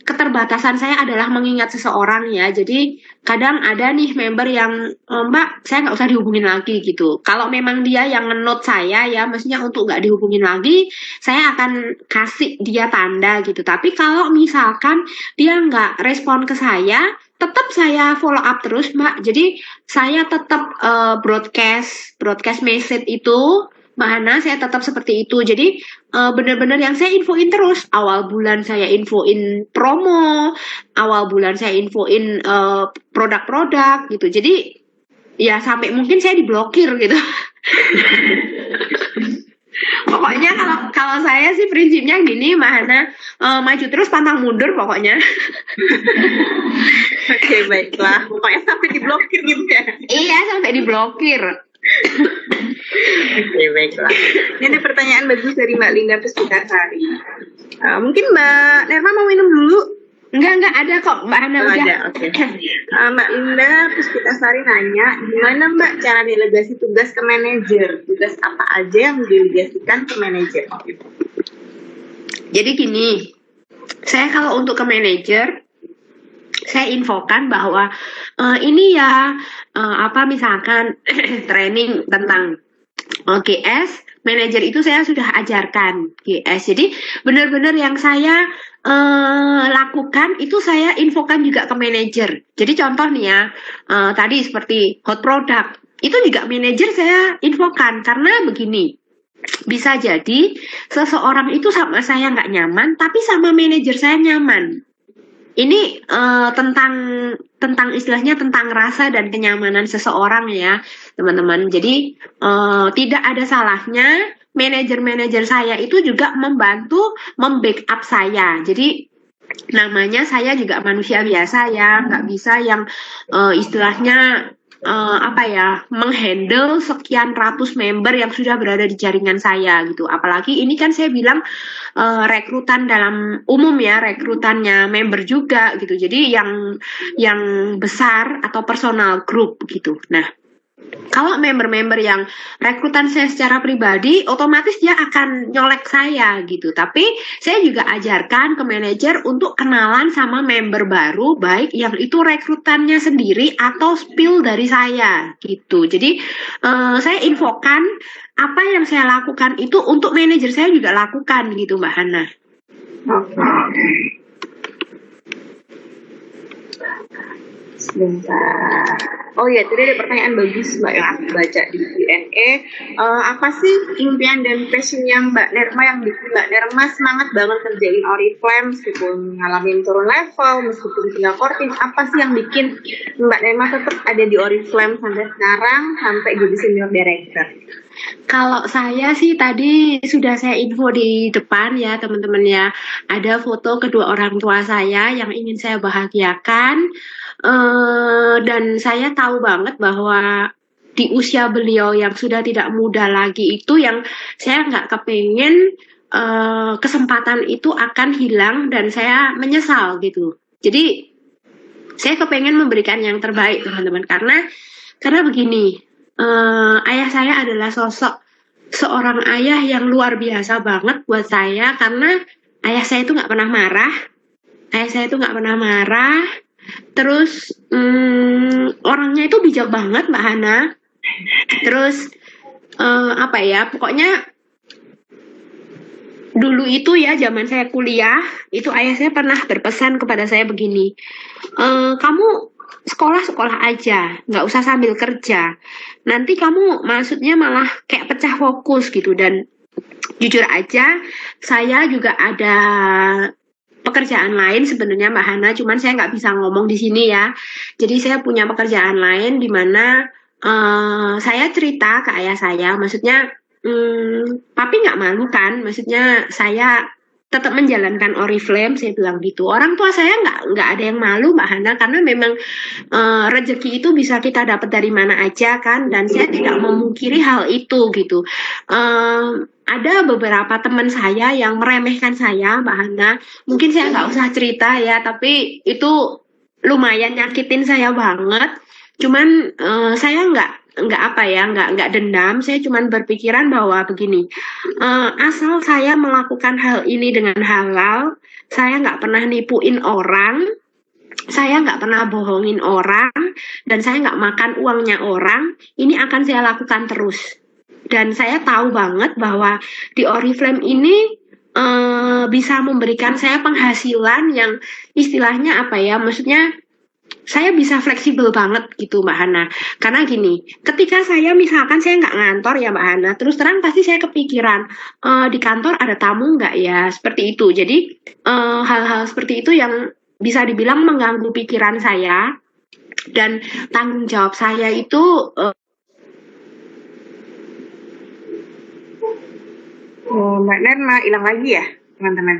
keterbatasan saya adalah mengingat seseorang ya. Jadi kadang ada nih member yang Mbak, saya nggak usah dihubungin lagi gitu. Kalau memang dia yang nge-note saya ya, maksudnya untuk nggak dihubungin lagi, saya akan kasih dia tanda gitu. Tapi kalau misalkan dia nggak respon ke saya, tetap saya follow up terus Mbak. Jadi saya tetap broadcast message itu Mbak Hana, saya tetap seperti itu. Jadi benar-benar yang saya infoin terus. Awal bulan saya infoin promo, awal bulan saya infoin produk-produk gitu. Jadi ya sampai mungkin saya diblokir gitu. Pokoknya kalau saya sih prinsipnya gini Mbak Hana, maju terus pantang mundur pokoknya. Oke, baiklah. Pokoknya sampai diblokir gitu ya. Iya, sampai diblokir. Oke, baiklah. Ini ada pertanyaan bagus dari Mbak Linda Puspitasari. Mungkin Mbak Nerma mau minum dulu? Enggak ada kok, Mbak Hana udah. Ada, oke. Mbak Linda Puspitasari nanya, gimana Mbak cara delegasi tugas ke manajer? Tugas apa aja yang didelegasikan ke manajer? Jadi gini, saya kalau untuk ke manajer, saya infokan bahwa ini ya apa misalkan training tentang GS, manajer itu saya sudah ajarkan GS. Jadi benar-benar yang saya lakukan itu saya infokan juga ke manajer. Jadi contoh nih ya, tadi seperti hot product, itu juga manajer saya infokan karena begini. Bisa jadi seseorang itu sama saya nggak nyaman, tapi sama manajer saya nyaman. Ini tentang istilahnya tentang rasa dan kenyamanan seseorang ya, teman-teman. Jadi tidak ada salahnya manajer-manajer saya itu juga membantu membackup saya. Jadi namanya saya juga manusia biasa ya, nggak bisa yang istilahnya apa ya, menghandle sekian ratus member yang sudah berada di jaringan saya gitu. Apalagi ini kan saya bilang rekrutan dalam umum ya, rekrutannya member juga gitu. Jadi yang besar atau personal group gitu. Nah, kalau member-member yang rekrutan saya secara pribadi, otomatis dia akan nyolek saya gitu. Tapi saya juga ajarkan ke manajer untuk kenalan sama member baru, baik yang itu rekrutannya sendiri atau spill dari saya gitu. Jadi saya infokan apa yang saya lakukan itu untuk manajer saya juga lakukan gitu, Mbak Hana. Sebentar. Oh ya, tadi ada pertanyaan bagus Mbak ya, baca di Q&A. Apa sih impian dan passionnya Mbak Nerma yang bikin Mbak Nerma semangat banget kerjain Oriflame meskipun ngalamin turun level, meskipun punya core team, apa sih yang bikin Mbak Nerma tetap ada di Oriflame sampai sekarang, sampai jadi senior director? Kalau saya sih tadi sudah saya info di depan ya teman-teman ya. Ada foto kedua orang tua saya yang ingin saya bahagiakan. Dan saya tahu banget bahwa di usia beliau yang sudah tidak muda lagi itu yang saya nggak kepengen kesempatan itu akan hilang dan saya menyesal gitu. Jadi saya kepengen memberikan yang terbaik teman-teman karena begini, ayah saya adalah sosok seorang ayah yang luar biasa banget buat saya karena ayah saya itu nggak pernah marah, terus orangnya itu bijak banget Mbak Hana, terus apa ya, pokoknya dulu itu ya zaman saya kuliah itu ayah saya pernah berpesan kepada saya begini, kamu sekolah aja, nggak usah sambil kerja, nanti kamu maksudnya malah kayak pecah fokus gitu. Dan jujur aja saya juga ada pekerjaan lain sebenarnya Mbak Hana, cuman saya nggak bisa ngomong di sini ya. Jadi saya punya pekerjaan lain di mana saya cerita ke ayah saya, maksudnya papi nggak malu kan, maksudnya saya tetap menjalankan Oriflame, saya bilang gitu. Orang tua saya nggak ada yang malu Mbak Hana karena memang rezeki itu bisa kita dapat dari mana aja kan, dan saya tidak memungkiri hal itu gitu. Ada beberapa teman saya yang meremehkan saya Mbak Hana, mungkin saya nggak usah cerita ya, tapi itu lumayan nyakitin saya banget. Cuman saya nggak apa ya, nggak dendam. Saya cuman berpikiran bahwa begini, asal saya melakukan hal ini dengan halal, saya nggak pernah nipuin orang, saya nggak pernah bohongin orang, dan saya nggak makan uangnya orang, ini akan saya lakukan terus. Dan saya tahu banget bahwa di Oriflame ini bisa memberikan saya penghasilan yang istilahnya apa ya, maksudnya saya bisa fleksibel banget gitu Mbak Hana. Karena gini, ketika saya misalkan saya nggak ngantor ya Mbak Hana, terus terang pasti saya kepikiran, di kantor ada tamu nggak ya, seperti itu. Jadi hal-hal seperti itu yang bisa dibilang mengganggu pikiran saya, dan tanggung jawab saya itu Mbak Nerma hilang lagi ya teman-teman?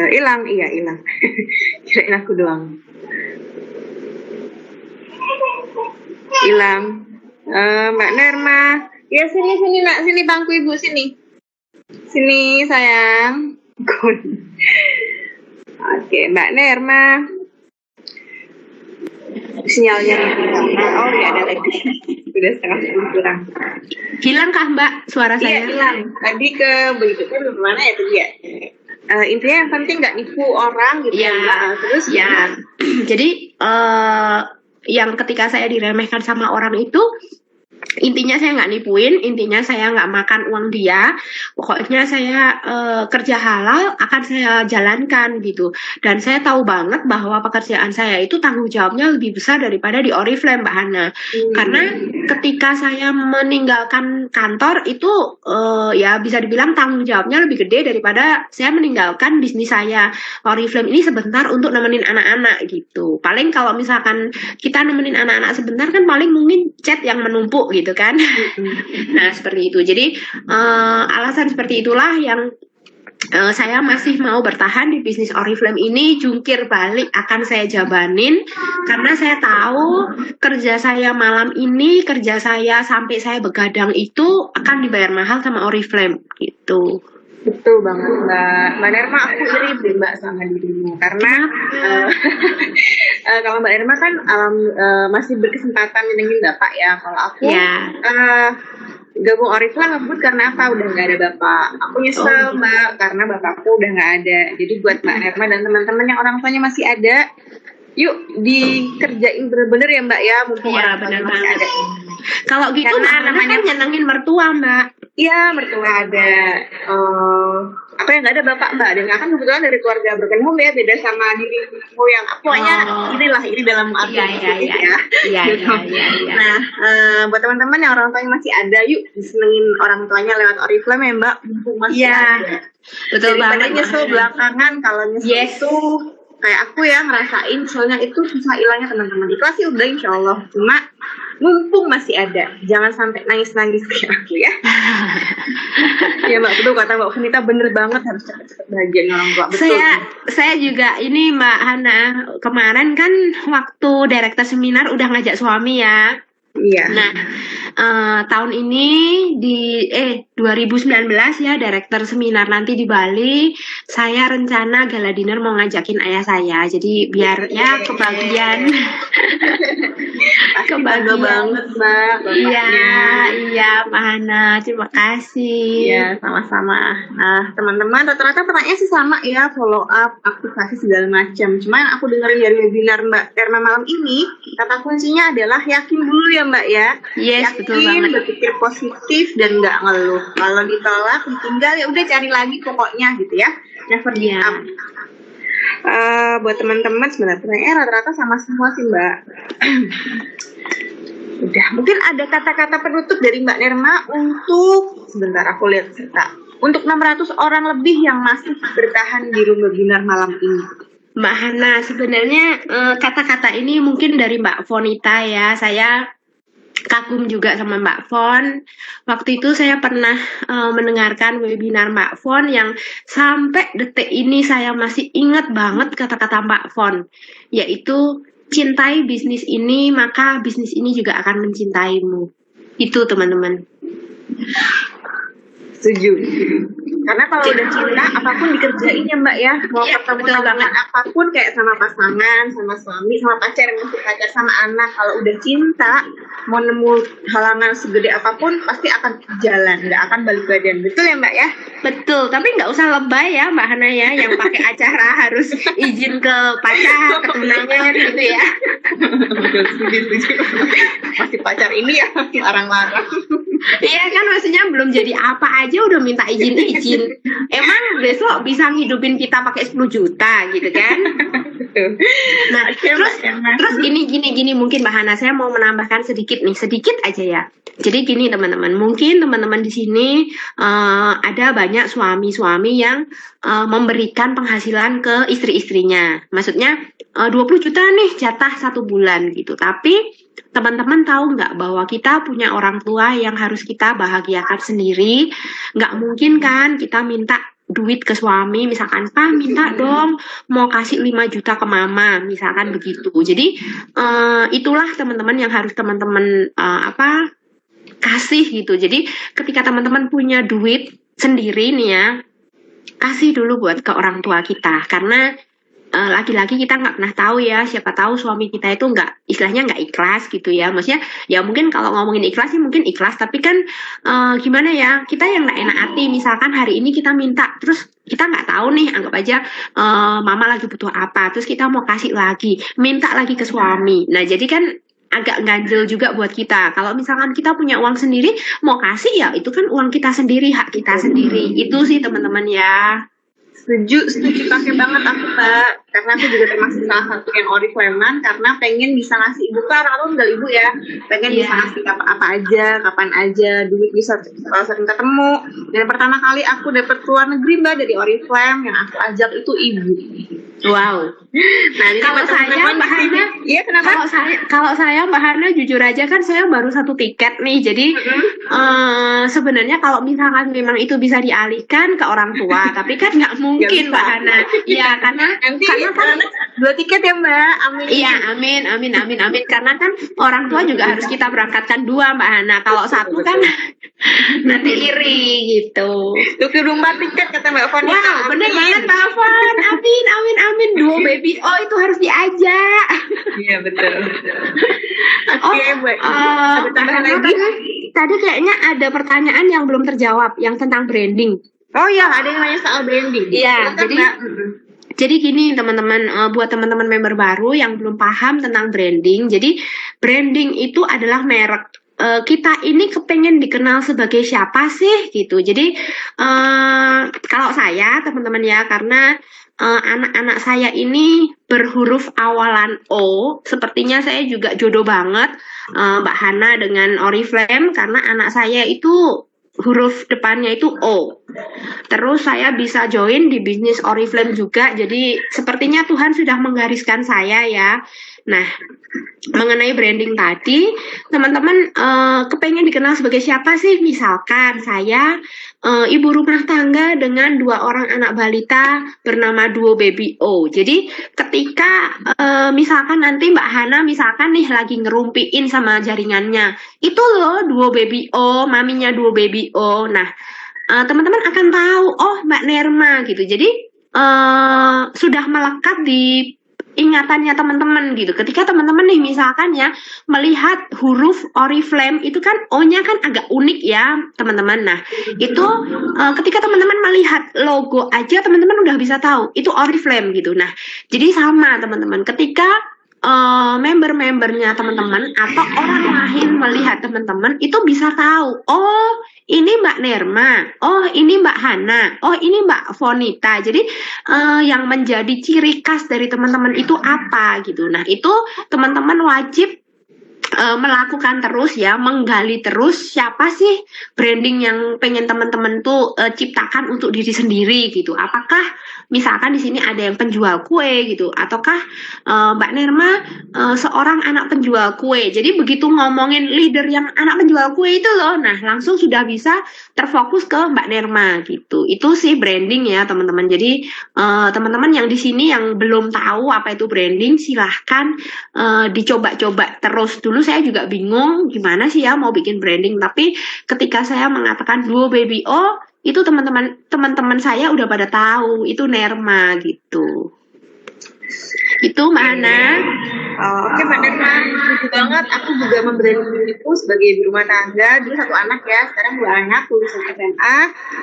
Hilang, iya hilang. Kirain aku doang. Hilang. Mbak Nerma, ya sini nak, sini bangku ibu sini. Sini sayang. Oke, Mbak Nerma. Sinyalnya hilang. Oh ya, ada lagi. Sudah setengah 10 kurang. Hilang kah Mbak suara Iya, saya? hilang. Tadi ke berikutnya belum mana ya tadi ya? Intinya yang penting nggak nipu orang gitu ya, Mbak. Terus Ya. Jadi yang ketika saya diremehkan sama orang itu, intinya saya nggak nipuin, intinya saya nggak makan uang dia, pokoknya saya kerja halal akan saya jalankan gitu. Dan saya tahu banget bahwa pekerjaan saya itu tanggung jawabnya lebih besar daripada di Oriflame, Mbak Hana. Karena ketika saya meninggalkan kantor itu ya bisa dibilang tanggung jawabnya lebih gede daripada saya meninggalkan bisnis saya. Oriflame ini sebentar untuk nemenin anak-anak gitu. Paling kalau misalkan kita nemenin anak-anak sebentar kan paling mungkin chat yang menumpuk gitu kan. Nah seperti itu. Jadi alasan seperti itulah yang saya masih mau bertahan di bisnis Oriflame ini. Jungkir balik akan saya jabanin karena saya tahu kerja saya malam ini, kerja saya sampai saya begadang itu akan dibayar mahal sama Oriflame gitu. Betul banget Mbak Nerma, aku iri deh Mbak sama dirimu karena kalau Mbak Nerma kan masih berkesempatan nyenengin Bapak ya. Kalau aku gabung Oriflame ngebut karena apa? Udah nggak ada Bapak. Aku nyesel Mbak karena Bapakku udah nggak ada. Jadi buat Mbak Nerma dan teman-teman yang orang tuanya masih ada, yuk dikerjain bener-bener ya Mbak ya, mumpung orang tuanya masih ada. Kalau gitu namanya kan nyenengin mertua Mbak. Iya, mertua ada. Apa yang nggak ada Bapak Mbak, dan kan kebetulan dari keluarga broken home ya, beda sama dirimu yang pokoknya ini dalam arti ya. Nah, buat teman-teman yang orang tuanya masih ada, yuk disenengin orang tuanya lewat Oriflame ya Mbak, mumpung masih ada. Betul banget. Nyesel belakangan, kalau nyesel itu kayak aku ya ngerasain soalnya itu susah hilangnya teman-teman. Ikhlas sih udah insya Allah, cuma mumpung masih ada, jangan sampai nangis-nangis kayak aku ya. Ya Mbak, betul kata Mbak Funita, bener banget, harus cepet-cepet bahagian orang tua. Betul. Saya juga ini Mbak Hana, kemarin kan waktu direktur seminar udah ngajak suami ya. Iya. Nah, tahun ini di 2019 ya, direktur seminar nanti di Bali, saya rencana gala dinner mau ngajakin ayah saya. Jadi biar ya kebagian. Kebahagiaan banget Mbak. Iya Mbak Hana, terima kasih. Iya, sama-sama. Nah teman-teman, rata-rata pertanyaan sih sama ya, follow up, aktivasi segala macam. Cuma yang aku dengerin dari webinar Mbak Nerma malam ini, kata kuncinya adalah yakin dulu ya Mbak ya. Yes, yakin, betul banget. Berpikir positif dan nggak ngeluh. Kalau ditolak, ditinggal ya udah cari lagi pokoknya gitu ya. Never give up. Buat teman-teman sebenarnya pertanyaan rata-rata sama semua sih Mbak. Udah, mungkin ada kata-kata penutup dari Mbak Nerma untuk sebentar aku lihat serta untuk 600 orang lebih yang masih bertahan di room webinar malam ini. Mbak Hana, sebenarnya kata-kata ini mungkin dari Mbak Fonita ya. Saya kagum juga sama Mbak Fon. Waktu itu saya pernah mendengarkan webinar Mbak Fon yang sampai detik ini saya masih ingat banget kata-kata Mbak Fon, yaitu cintai bisnis ini maka bisnis ini juga akan mencintaimu. Itu teman-teman. Setuju. Karena kalau udah cinta, apapun dikerjain ya Mbak ya. Mau ketemu dengan apapun, kayak sama pasangan, sama suami, sama pacar, yang masih pacar, sama anak. Kalau udah cinta, mau nemu halangan segede apapun, pasti akan jalan, nggak akan balik badan. Betul ya Mbak ya? Betul, tapi nggak usah lebay ya Mbak Hana ya, yang pakai acara harus izin ke pacar, ke tunangan gitu ya. Betul, setuju. Masih pacar ini ya, larang-larang. Iya kan, maksudnya belum jadi apa aja udah minta izin. Emang besok bisa ngidupin kita pakai 10 juta gitu kan? Nah, terus gini mungkin Mbak Hana, saya mau menambahkan sedikit aja ya. Jadi gini teman-teman, mungkin teman-teman di sini ada banyak suami-suami yang memberikan penghasilan ke istri-istrinya. Maksudnya 20 juta nih jatah 1 bulan gitu. Tapi teman-teman tahu nggak bahwa kita punya orang tua yang harus kita bahagiakan sendiri. Nggak mungkin kan kita minta duit ke suami, misalkan Pak minta dong mau kasih 5 juta ke mama, misalkan begitu. Jadi itulah teman-teman yang harus teman-teman kasih gitu. Jadi ketika teman-teman punya duit sendiri nih ya, kasih dulu buat ke orang tua kita, karena laki-laki kita nggak pernah tahu ya, siapa tahu suami kita itu nggak, istilahnya nggak ikhlas gitu ya, maksudnya ya mungkin kalau ngomongin ikhlas sih mungkin ikhlas, tapi kan gimana ya, kita yang nggak enak hati, misalkan hari ini kita minta, terus kita nggak tahu nih, anggap aja mama lagi butuh apa, terus kita mau kasih lagi, minta lagi ke suami, nah jadi kan agak ganjel juga buat kita. Kalau misalkan kita punya uang sendiri, mau kasih ya itu kan uang kita sendiri, hak kita sendiri. Itu sih teman-teman ya. Setuju pakai banget aku, Mbak. Karena aku juga termasuk salah satu yang oriflamean karena pengen bisa ngasih ibu, karena aku tinggal ibu ya, pengen bisa ngasih apa aja, kapan aja, duit bisa sering ketemu. Dan pertama kali aku dapat keluar negeri, Mbak, dari oriflame, yang aku ajak itu ibu. Wow. Nah, kalau saya Mbak Hana, iya kenapa? Kalau saya Mbak Hana jujur aja kan saya baru 1 tiket nih. Jadi sebenarnya kalau misalkan memang itu bisa dialihkan ke orang tua, tapi kan nggak mungkin Mbak Hana. Iya, karena kan 2 tiket ya, Mbak. Amin. Iya, amin. Karena kan orang tua juga harus kita berangkatkan 2 Mbak Hana. Kalau 1 kan nanti iri gitu. Tuh 4 tiket kata Mbak Fon. Wah, bener banget Mbak Fon. Amin. 2 baby. Oh, itu harus diajak. Iya, betul. Oke, Mbak. Tambah lagi. Tadi kayaknya ada pertanyaan yang belum terjawab, yang tentang branding. Oh ya, ada yang nanya soal branding. Iya, jadi gini teman-teman, buat teman-teman member baru yang belum paham tentang branding. Jadi branding itu adalah merek. Kita ini kepengen dikenal sebagai siapa sih gitu. Jadi kalau saya teman-teman ya, karena anak-anak saya ini berhuruf awalan O, sepertinya saya juga jodoh banget Mbak Hana dengan Oriflame, karena anak saya itu huruf depannya itu O. Terus saya bisa join di bisnis Oriflame juga. Jadi sepertinya Tuhan sudah menggariskan saya ya. Nah, mengenai branding tadi, teman-teman kepengen dikenal sebagai siapa sih? Misalkan saya ibu rumah tangga dengan 2 orang anak balita bernama Duo Baby O. Jadi ketika misalkan nanti Mbak Hana misalkan nih lagi ngerumpiin sama jaringannya, itu loh Duo Baby O, maminya Duo Baby O. Nah, teman-teman akan tahu, oh Mbak Nerma gitu. Jadi sudah melekat di ingatannya teman-teman gitu. Ketika teman-teman nih misalkan ya melihat huruf Oriflame itu kan O-nya kan agak unik ya teman-teman. Nah itu ketika teman-teman melihat logo aja teman-teman udah bisa tahu itu Oriflame gitu. Nah jadi sama teman-teman, ketika member-membernya teman-teman atau orang lain melihat teman-teman itu bisa tahu, oh ini Mbak Nerma, oh ini Mbak Hana, oh ini Mbak Fonita. Jadi yang menjadi ciri khas dari teman-teman itu apa gitu. Nah itu teman-teman wajib melakukan terus ya, menggali terus siapa sih branding yang pengen teman-teman tuh ciptakan untuk diri sendiri gitu. Apakah misalkan di sini ada yang penjual kue gitu, ataukah Mbak Nerma seorang anak penjual kue. Jadi begitu ngomongin leader yang anak penjual kue itu loh, nah langsung sudah bisa terfokus ke Mbak Nerma gitu. Itu sih branding ya teman-teman. Jadi teman-teman yang di sini yang belum tahu apa itu branding, silahkan dicoba-coba terus. Dulu saya juga bingung gimana sih ya mau bikin branding, tapi ketika saya mengatakan Duo Baby O, itu teman-teman saya udah pada tahu itu Nerma gitu. Itu mana? Oke Mbak Nerma, setuju banget. Aku juga membranding diriku sebagai ibu rumah tangga. Dulu 1 anak ya, sekarang 2 anak, lulusan SMA,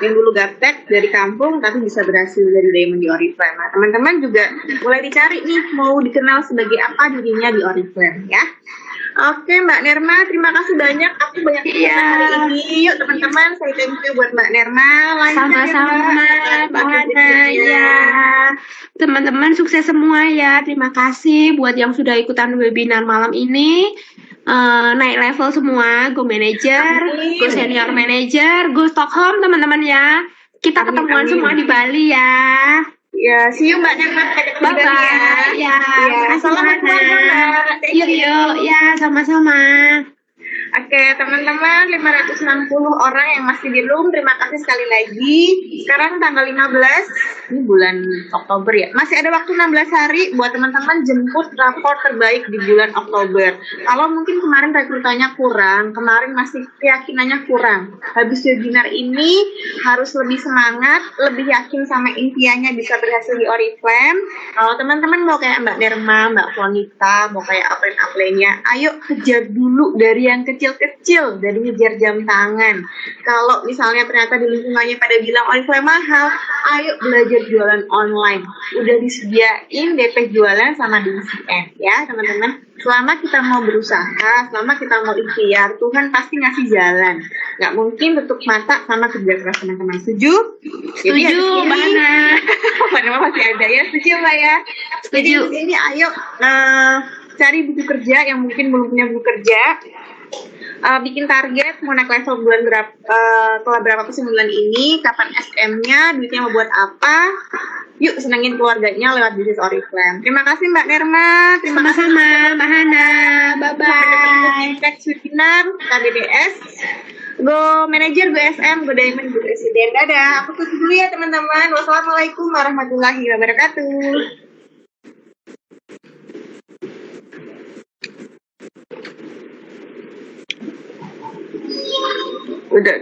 yang dulu gaptek dari kampung tapi bisa berhasil dari Diamond di Oriflame. Nah, teman-teman juga mulai dicari nih mau dikenal sebagai apa dirinya di Oriflame ya. Oke Mbak Nerma, terima kasih banyak. Aku banyak hari ini. Yuk teman-teman, saya thank you buat Mbak Nerma. Sama-sama Mbak Hana ya. Teman-teman sukses semua ya. Terima kasih buat yang sudah ikutan webinar malam ini. Naik level semua, go manager, go senior manager, go Stockholm teman-teman ya. Kita ketemuan semua di Bali ya. Ya, see you Mbak Nerma. Bye-bye. Ya, Mbak. Yuk, ya, sama-sama. Oke, teman-teman, 560 orang yang masih di room, terima kasih sekali lagi. Sekarang tanggal 15 ini bulan Oktober ya. Masih ada waktu 16 hari buat teman-teman jemput rapor terbaik di bulan Oktober. Kalau mungkin kemarin rekrutannya kurang, kemarin masih keyakinannya kurang. Habis webinar ini harus lebih semangat, lebih yakin sama impiannya bisa berhasil di Oriflame. Kalau teman-teman mau kayak Mbak Nirma, Mbak Fonita, mau kayak aplen-aplennya, ayo kejar dulu dari yang kecil-kecil, dari ngejar jam tangan. Kalau misalnya ternyata di lingkungannya pada bilang Oriflame mahal, ayo belajar jualan online. Udah disediain DP jualan sama DCN ya teman-teman. Selama kita mau berusaha, selama kita mau ikhtiar, Tuhan pasti ngasih jalan. Nggak mungkin tutup mata sama kerja keras teman-teman. Setuju? Setuju, Mbak Hana. Padahal masih ada ya, setuju Mbak ya? Jadi Setuju. ini ayo cari buku kerja yang mungkin belum punya buku kerja. Bikin target mau naik level bulan berapa, kelas berapa sih bulan ini, kapan SM-nya, duitnya mau buat apa. Yuk senengin keluarganya lewat bisnis Oriflame. Terima kasih Mbak Nirma. Terima kasih Sama-sama, Mbak Hana. Bye-bye. Next webinar KBDS. Go Manager, Go SM, Go Diamond, Go Presiden. Dadah. Aku tutup dulu ya teman-teman. Wassalamualaikum warahmatullahi wabarakatuh. Udah.